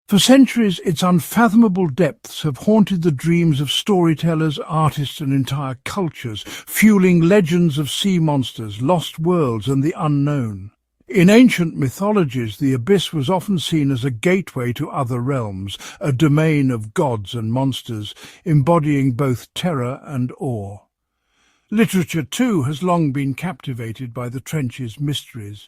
A: For centuries, its unfathomable depths have haunted the dreams of storytellers, artists, and entire cultures, fueling legends of sea monsters, lost worlds, and the unknown. In ancient mythologies, the abyss was often seen as a gateway to other realms, a domain of gods and monsters, embodying both terror and awe. Literature, too, has long been captivated by the trench's mysteries.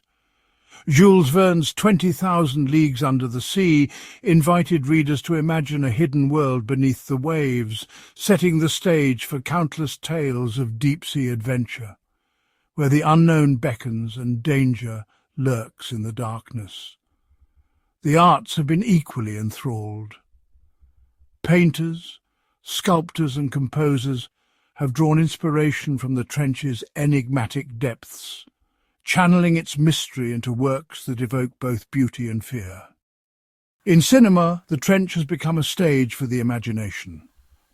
A: Jules Verne's 20,000 Leagues Under the Sea invited readers to imagine a hidden world beneath the waves, setting the stage for countless tales of deep-sea adventure, where the unknown beckons and danger lurks in the darkness. The arts have been equally enthralled. Painters, sculptors and composers have drawn inspiration from the trench's enigmatic depths, channeling its mystery into works that evoke both beauty and fear. In cinema, the trench has become a stage for the imagination.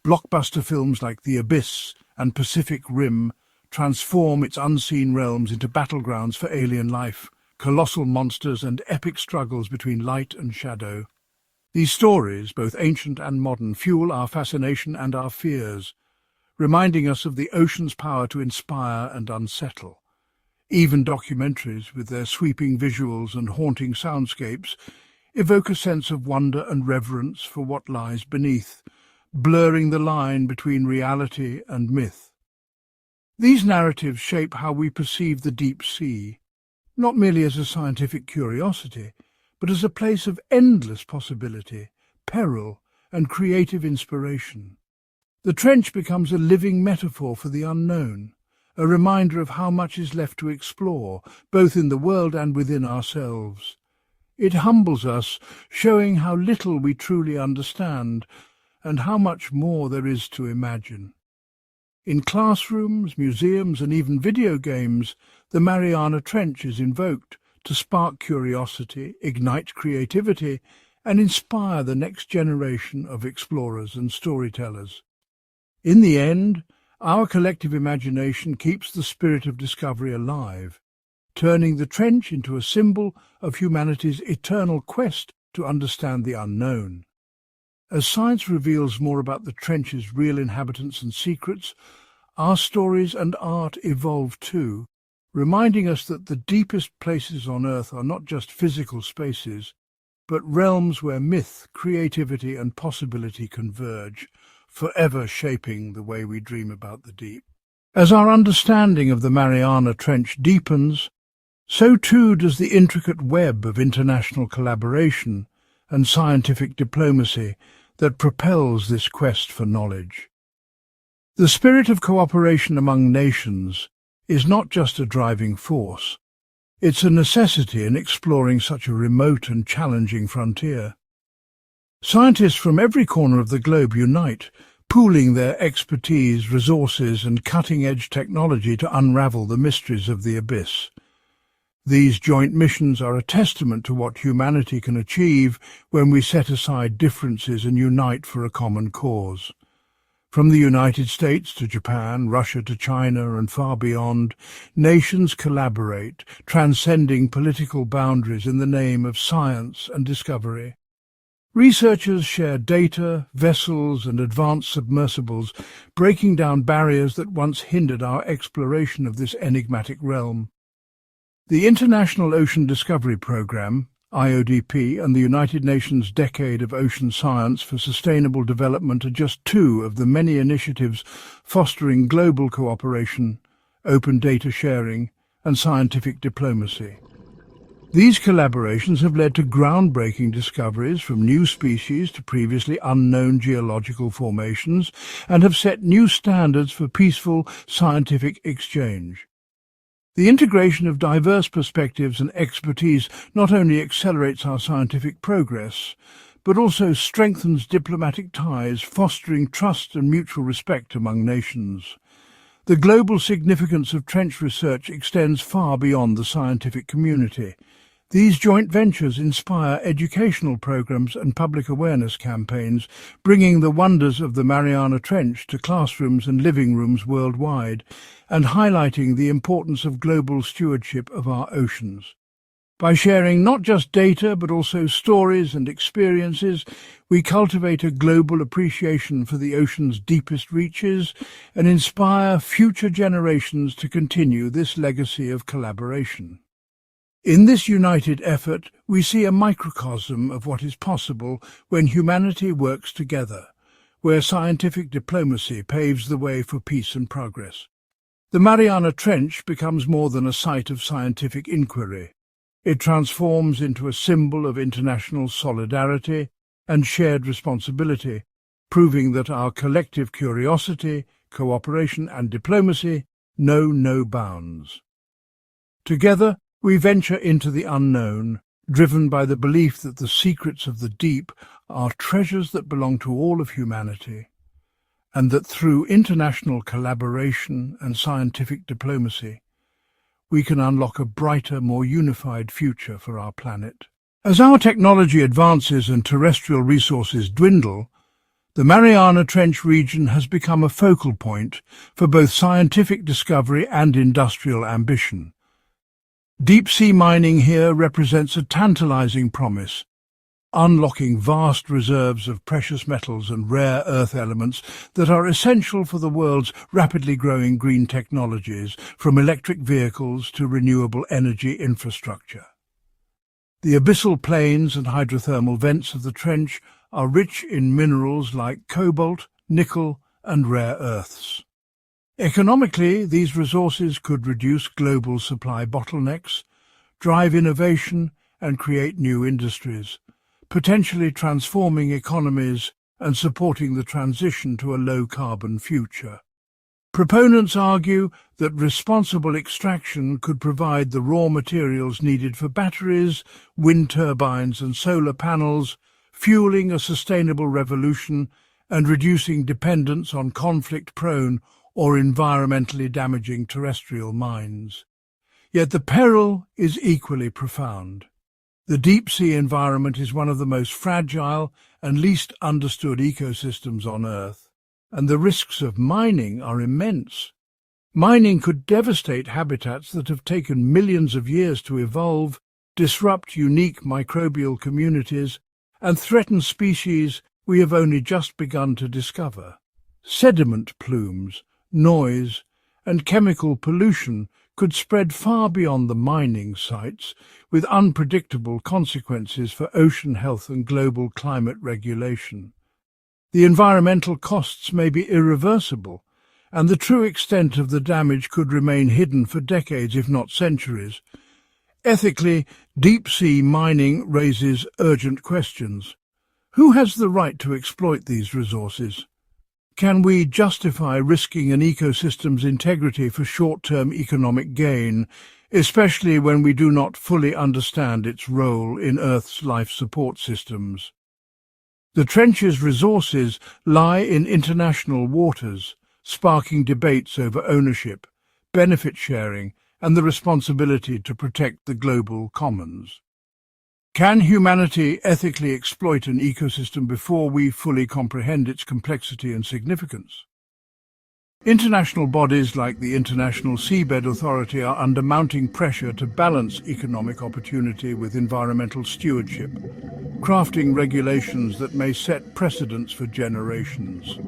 A: Blockbuster films like The Abyss and Pacific Rim transform its unseen realms into battlegrounds for alien life, colossal monsters, and epic struggles between light and shadow. These stories, both ancient and modern, fuel our fascination and our fears, reminding us of the ocean's power to inspire and unsettle. Even documentaries, with their sweeping visuals and haunting soundscapes, evoke a sense of wonder and reverence for what lies beneath, blurring the line between reality and myth. These narratives shape how we perceive the deep sea, not merely as a scientific curiosity, but as a place of endless possibility, peril, and creative inspiration. The trench becomes a living metaphor for the unknown, a reminder of how much is left to explore, both in the world and within ourselves. It humbles us, showing how little we truly understand and how much more there is to imagine. In classrooms, museums and even video games, the Mariana Trench is invoked to spark curiosity, ignite creativity and inspire the next generation of explorers and storytellers. In the end, our collective imagination keeps the spirit of discovery alive, turning the trench into a symbol of humanity's eternal quest to understand the unknown. As science reveals more about the trench's real inhabitants and secrets, our stories and art evolve too, reminding us that the deepest places on Earth are not just physical spaces, but realms where myth, creativity and possibility converge, forever shaping the way we dream about the deep. As our understanding of the Mariana Trench deepens, so too does the intricate web of international collaboration and scientific diplomacy that propels this quest for knowledge. The spirit of cooperation among nations is not just a driving force, it's a necessity in exploring such a remote and challenging frontier. Scientists from every corner of the globe unite, pooling their expertise, resources and cutting-edge technology to unravel the mysteries of the abyss. These joint missions are a testament to what humanity can achieve when we set aside differences and unite for a common cause. From the United States to Japan, Russia to China and far beyond, nations collaborate, transcending political boundaries in the name of science and discovery. Researchers share data, vessels and advanced submersibles, breaking down barriers that once hindered our exploration of this enigmatic realm. The International Ocean Discovery Programme, IODP, and the United Nations Decade of Ocean Science for Sustainable Development are just two of the many initiatives fostering global cooperation, open data sharing, and scientific diplomacy. These collaborations have led to groundbreaking discoveries from new species to previously unknown geological formations and have set new standards for peaceful scientific exchange. The integration of diverse perspectives and expertise not only accelerates our scientific progress, but also strengthens diplomatic ties, fostering trust and mutual respect among nations. The global significance of trench research extends far beyond the scientific community. These joint ventures inspire educational programs and public awareness campaigns, bringing the wonders of the Mariana Trench to classrooms and living rooms worldwide, and highlighting the importance of global stewardship of our oceans. By sharing not just data but also stories and experiences, we cultivate a global appreciation for the ocean's deepest reaches and inspire future generations to continue this legacy of collaboration. In this united effort, we see a microcosm of what is possible when humanity works together, where scientific diplomacy paves the way for peace and progress. The Mariana Trench becomes more than a site of scientific inquiry. It transforms into a symbol of international solidarity and shared responsibility, proving that our collective curiosity, cooperation and diplomacy know no bounds. Together, we venture into the unknown, driven by the belief that the secrets of the deep are treasures that belong to all of humanity, and that through international collaboration and scientific diplomacy, we can unlock a brighter, more unified future for our planet. As our technology advances and terrestrial resources dwindle, the Mariana Trench region has become a focal point for both scientific discovery and industrial ambition. Deep-sea mining here represents a tantalizing promise, unlocking vast reserves of precious metals and rare earth elements that are essential for the world's rapidly growing green technologies, from electric vehicles to renewable energy infrastructure. The abyssal plains and hydrothermal vents of the trench are rich in minerals like cobalt, nickel and rare earths. Economically, these resources could reduce global supply bottlenecks, drive innovation and create new industries, potentially transforming economies and supporting the transition to a low-carbon future. Proponents argue that responsible extraction could provide the raw materials needed for batteries, wind turbines and solar panels, fueling a sustainable revolution and reducing dependence on conflict-prone or environmentally damaging terrestrial mines. Yet the peril is equally profound. The deep-sea environment is one of the most fragile and least understood ecosystems on Earth, and the risks of mining are immense. Mining could devastate habitats that have taken millions of years to evolve, disrupt unique microbial communities, and threaten species we have only just begun to discover. Sediment plumes, noise, and chemical pollution could spread far beyond the mining sites, with unpredictable consequences for ocean health and global climate regulation. The environmental costs may be irreversible, and the true extent of the damage could remain hidden for decades, if not centuries. Ethically, deep-sea mining raises urgent questions. Who has the right to exploit these resources? Can we justify risking an ecosystem's integrity for short-term economic gain, especially when we do not fully understand its role in Earth's life support systems? The trench's resources lie in international waters, sparking debates over ownership, benefit sharing, and the responsibility to protect the global commons. Can humanity ethically exploit an ecosystem before we fully comprehend its complexity and significance? International bodies like the International Seabed Authority are under mounting pressure to balance economic opportunity with environmental stewardship, crafting regulations that may set precedents for generations.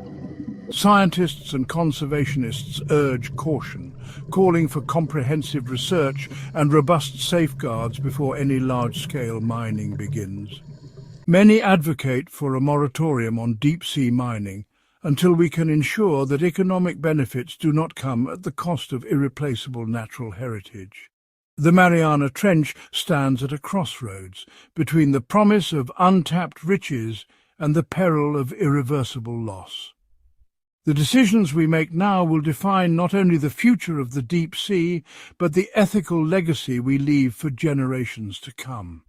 A: Scientists and conservationists urge caution, calling for comprehensive research and robust safeguards before any large-scale mining begins. Many advocate for a moratorium on deep-sea mining until we can ensure that economic benefits do not come at the cost of irreplaceable natural heritage. The Mariana Trench stands at a crossroads between the promise of untapped riches and the peril of irreversible loss. The decisions we make now will define not only the future of the deep sea, but the ethical legacy we leave for generations to come.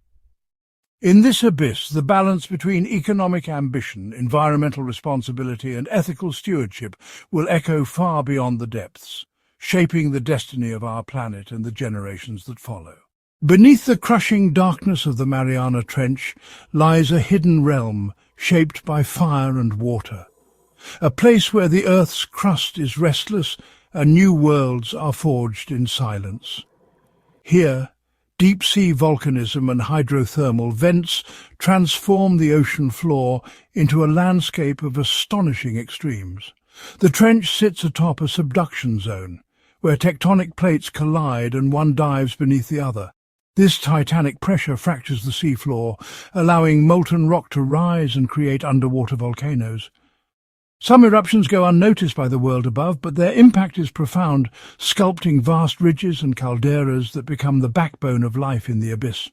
A: In this abyss, the balance between economic ambition, environmental responsibility, and ethical stewardship will echo far beyond the depths, shaping the destiny of our planet and the generations that follow. Beneath the crushing darkness of the Mariana Trench lies a hidden realm shaped by fire and water, a place where the Earth's crust is restless and new worlds are forged in silence. Here, deep-sea volcanism and hydrothermal vents transform the ocean floor into a landscape of astonishing extremes. The trench sits atop a subduction zone, where tectonic plates collide and one dives beneath the other. This titanic pressure fractures the seafloor, allowing molten rock to rise and create underwater volcanoes. Some eruptions go unnoticed by the world above, but their impact is profound, sculpting vast ridges and calderas that become the backbone of life in the abyss.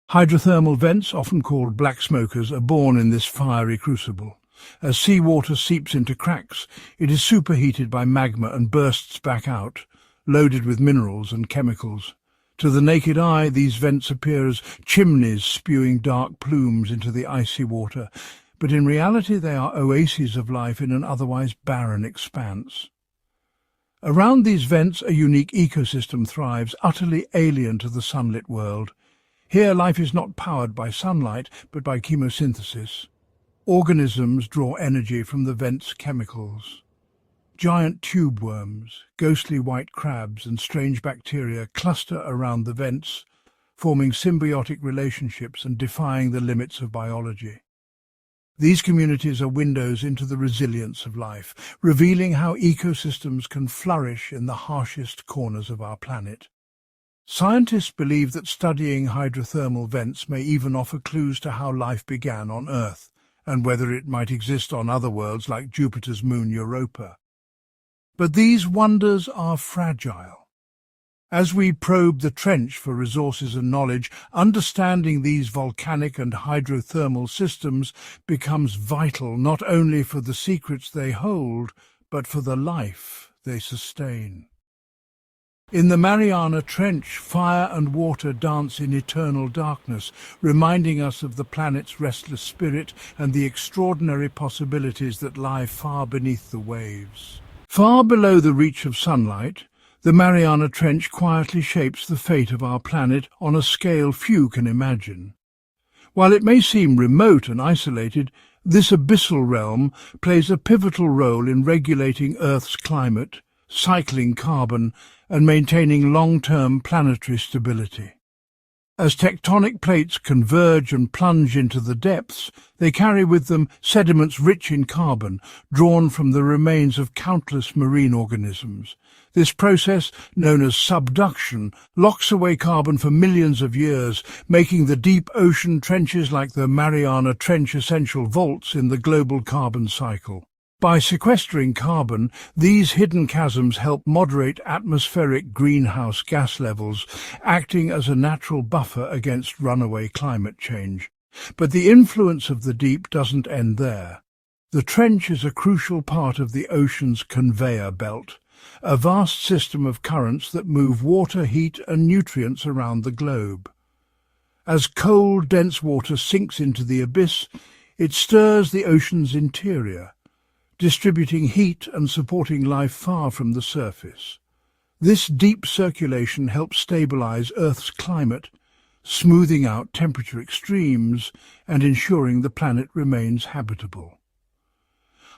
A: Hydrothermal vents, often called black smokers, are born in this fiery crucible. As seawater seeps into cracks, it is superheated by magma and bursts back out, loaded with minerals and chemicals. To the naked eye, these vents appear as chimneys spewing dark plumes into the icy water, but in reality they are oases of life in an otherwise barren expanse. Around these vents a unique ecosystem thrives, utterly alien to the sunlit world. Here life is not powered by sunlight, but by chemosynthesis. Organisms draw energy from the vents' chemicals. Giant tube worms, ghostly white crabs and strange bacteria cluster around the vents, forming symbiotic relationships and defying the limits of biology. These communities are windows into the resilience of life, revealing how ecosystems can flourish in the harshest corners of our planet. Scientists believe that studying hydrothermal vents may even offer clues to how life began on Earth, and whether it might exist on other worlds like Jupiter's moon Europa. But these wonders are fragile. As we probe the trench for resources and knowledge, understanding these volcanic and hydrothermal systems becomes vital not only for the secrets they hold, but for the life they sustain. In the Mariana Trench, fire and water dance in eternal darkness, reminding us of the planet's restless spirit and the extraordinary possibilities that lie far beneath the waves. Far below the reach of sunlight, the Mariana Trench quietly shapes the fate of our planet on a scale few can imagine. While it may seem remote and isolated, this abyssal realm plays a pivotal role in regulating Earth's climate, cycling carbon, and maintaining long-term planetary stability. As tectonic plates converge and plunge into the depths, they carry with them sediments rich in carbon, drawn from the remains of countless marine organisms. This process, known as subduction, locks away carbon for millions of years, making the deep ocean trenches like the Mariana Trench essential vaults in the global carbon cycle. By sequestering carbon, these hidden chasms help moderate atmospheric greenhouse gas levels, acting as a natural buffer against runaway climate change. But the influence of the deep doesn't end there. The trench is a crucial part of the ocean's conveyor belt, a vast system of currents that move water, heat and nutrients around the globe. As cold, dense water sinks into the abyss, it stirs the ocean's interior, distributing heat and supporting life far from the surface. This deep circulation helps stabilize Earth's climate, smoothing out temperature extremes and ensuring the planet remains habitable.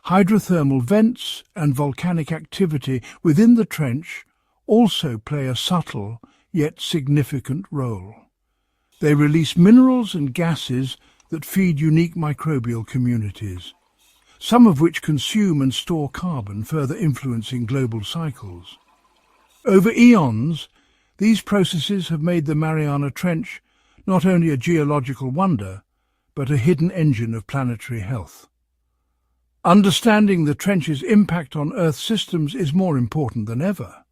A: Hydrothermal vents and volcanic activity within the trench also play a subtle yet significant role. They release minerals and gases that feed unique microbial communities, some of which consume and store carbon, further influencing global cycles. Over eons, these processes have made the Mariana Trench not only a geological wonder, but a hidden engine of planetary health. Understanding the trench's impact on Earth's systems is more important than ever.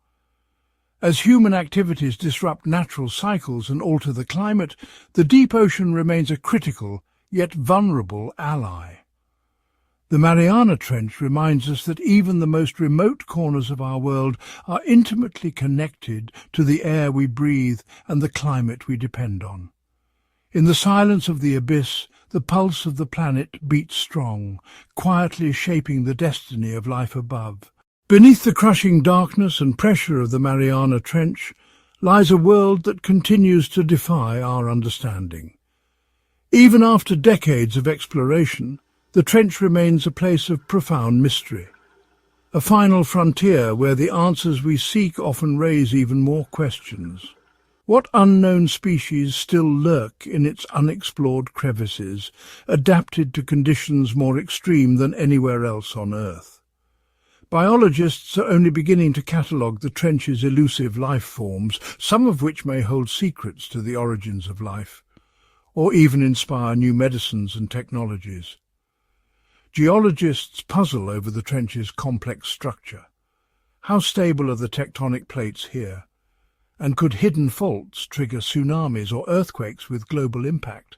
A: As human activities disrupt natural cycles and alter the climate, the deep ocean remains a critical, yet vulnerable ally. The Mariana Trench reminds us that even the most remote corners of our world are intimately connected to the air we breathe and the climate we depend on. In the silence of the abyss, the pulse of the planet beats strong, quietly shaping the destiny of life above. Beneath the crushing darkness and pressure of the Mariana Trench lies a world that continues to defy our understanding. Even after decades of exploration, the trench remains a place of profound mystery, a final frontier where the answers we seek often raise even more questions. What unknown species still lurk in its unexplored crevices, adapted to conditions more extreme than anywhere else on Earth? Biologists are only beginning to catalogue the trench's elusive life forms, some of which may hold secrets to the origins of life, or even inspire new medicines and technologies. Geologists puzzle over the trench's complex structure. How stable are the tectonic plates here? And could hidden faults trigger tsunamis or earthquakes with global impact?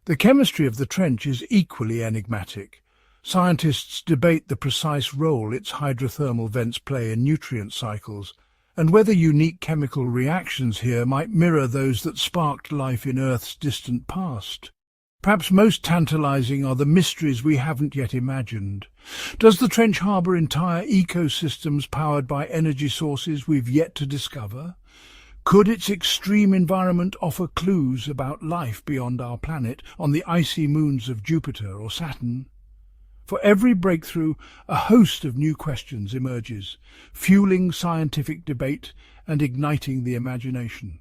A: The chemistry of the trench is equally enigmatic. Scientists debate the precise role its hydrothermal vents play in nutrient cycles, and whether unique chemical reactions here might mirror those that sparked life in Earth's distant past. Perhaps most tantalizing are the mysteries we haven't yet imagined. Does the trench harbour entire ecosystems powered by energy sources we've yet to discover? Could its extreme environment offer clues about life beyond our planet on the icy moons of Jupiter or Saturn? For every breakthrough, a host of new questions emerges, fueling scientific debate and igniting the imagination.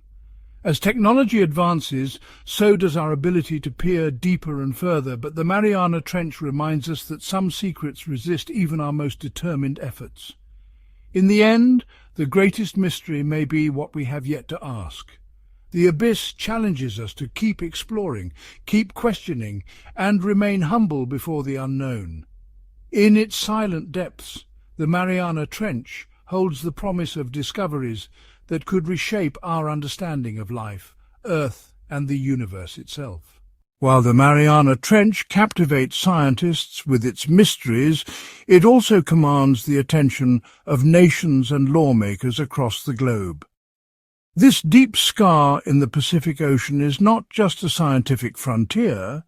A: As technology advances, so does our ability to peer deeper and further, but the Mariana Trench reminds us that some secrets resist even our most determined efforts. In the end, the greatest mystery may be what we have yet to ask. The abyss challenges us to keep exploring, keep questioning, and remain humble before the unknown. In its silent depths, the Mariana Trench holds the promise of discoveries that could reshape our understanding of life, Earth, and the universe itself. While the Mariana Trench captivates scientists with its mysteries, it also commands the attention of nations and lawmakers across the globe. This deep scar in the Pacific Ocean is not just a scientific frontier,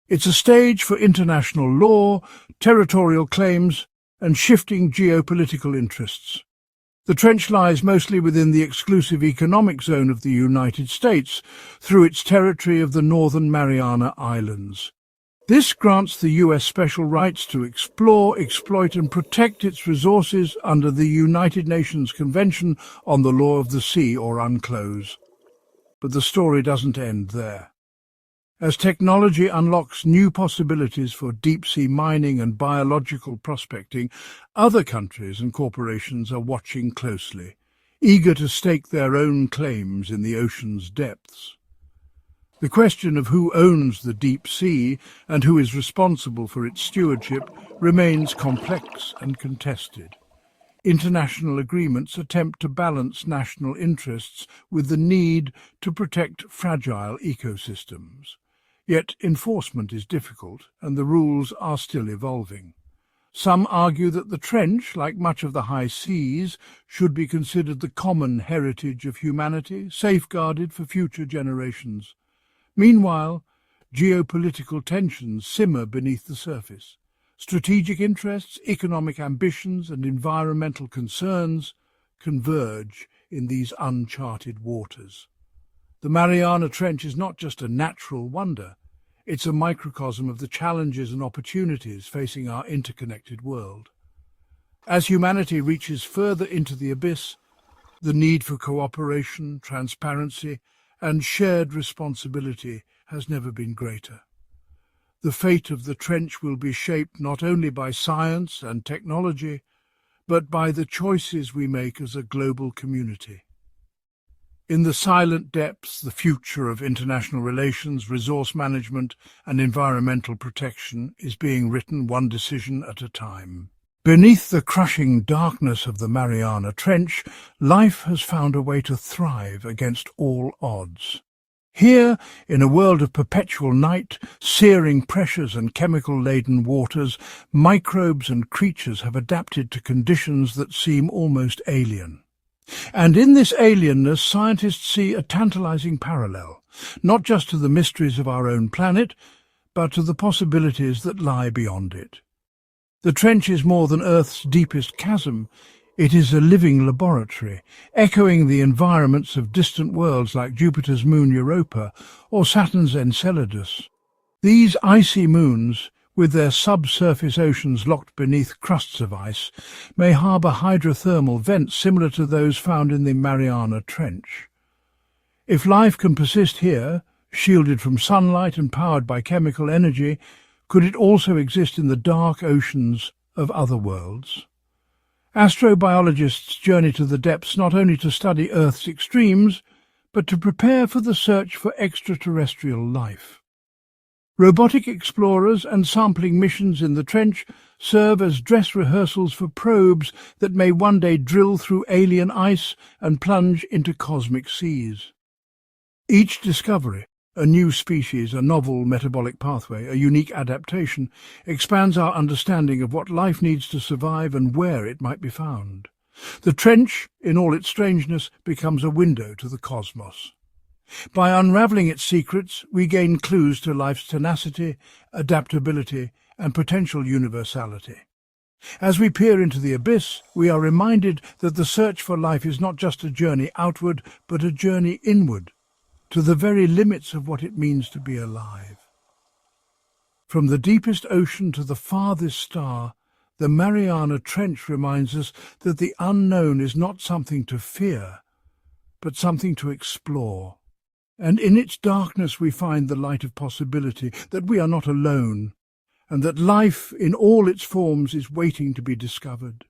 A: it's a stage for international law, territorial claims, and shifting geopolitical interests. The trench lies mostly within the exclusive economic zone of the United States through its territory of the Northern Mariana Islands. This grants the US special rights to explore, exploit and protect its resources under the United Nations Convention on the Law of the Sea, or UNCLOS. But the story doesn't end there. As technology unlocks new possibilities for deep-sea mining and biological prospecting, other countries and corporations are watching closely, eager to stake their own claims in the ocean's depths. The question of who owns the deep sea and who is responsible for its stewardship remains complex and contested. International agreements attempt to balance national interests with the need to protect fragile ecosystems. Yet enforcement is difficult, and the rules are still evolving. Some argue that the trench, like much of the high seas, should be considered the common heritage of humanity, safeguarded for future generations. Meanwhile, geopolitical tensions simmer beneath the surface. Strategic interests, economic ambitions, and environmental concerns converge in these uncharted waters. The Mariana Trench is not just a natural wonder, it's a microcosm of the challenges and opportunities facing our interconnected world. As humanity reaches further into the abyss, the need for cooperation, transparency, and shared responsibility has never been greater. The fate of the trench will be shaped not only by science and technology, but by the choices we make as a global community. In the silent depths, the future of international relations, resource management, and environmental protection is being written one decision at a time. Beneath the crushing darkness of the Mariana Trench, life has found a way to thrive against all odds. Here, in a world of perpetual night, searing pressures and chemical-laden waters, microbes and creatures have adapted to conditions that seem almost alien. And in this alienness, scientists see a tantalizing parallel, not just to the mysteries of our own planet, but to the possibilities that lie beyond it. The trench is more than Earth's deepest chasm. It is a living laboratory, echoing the environments of distant worlds like Jupiter's moon Europa or Saturn's Enceladus. These icy moons, with their subsurface oceans locked beneath crusts of ice, may harbour hydrothermal vents similar to those found in the Mariana Trench. If life can persist here, shielded from sunlight and powered by chemical energy, could it also exist in the dark oceans of other worlds? Astrobiologists journey to the depths not only to study Earth's extremes, but to prepare for the search for extraterrestrial life. Robotic explorers and sampling missions in the trench serve as dress rehearsals for probes that may one day drill through alien ice and plunge into cosmic seas. Each discovery, a new species, a novel metabolic pathway, a unique adaptation, expands our understanding of what life needs to survive and where it might be found. The trench, in all its strangeness, becomes a window to the cosmos. By unravelling its secrets, we gain clues to life's tenacity, adaptability, and potential universality. As we peer into the abyss, we are reminded that the search for life is not just a journey outward, but a journey inward, to the very limits of what it means to be alive. From the deepest ocean to the farthest star, the Mariana Trench reminds us that the unknown is not something to fear, but something to explore. And in its darkness we find the light of possibility, that we are not alone, and that life in all its forms is waiting to be discovered.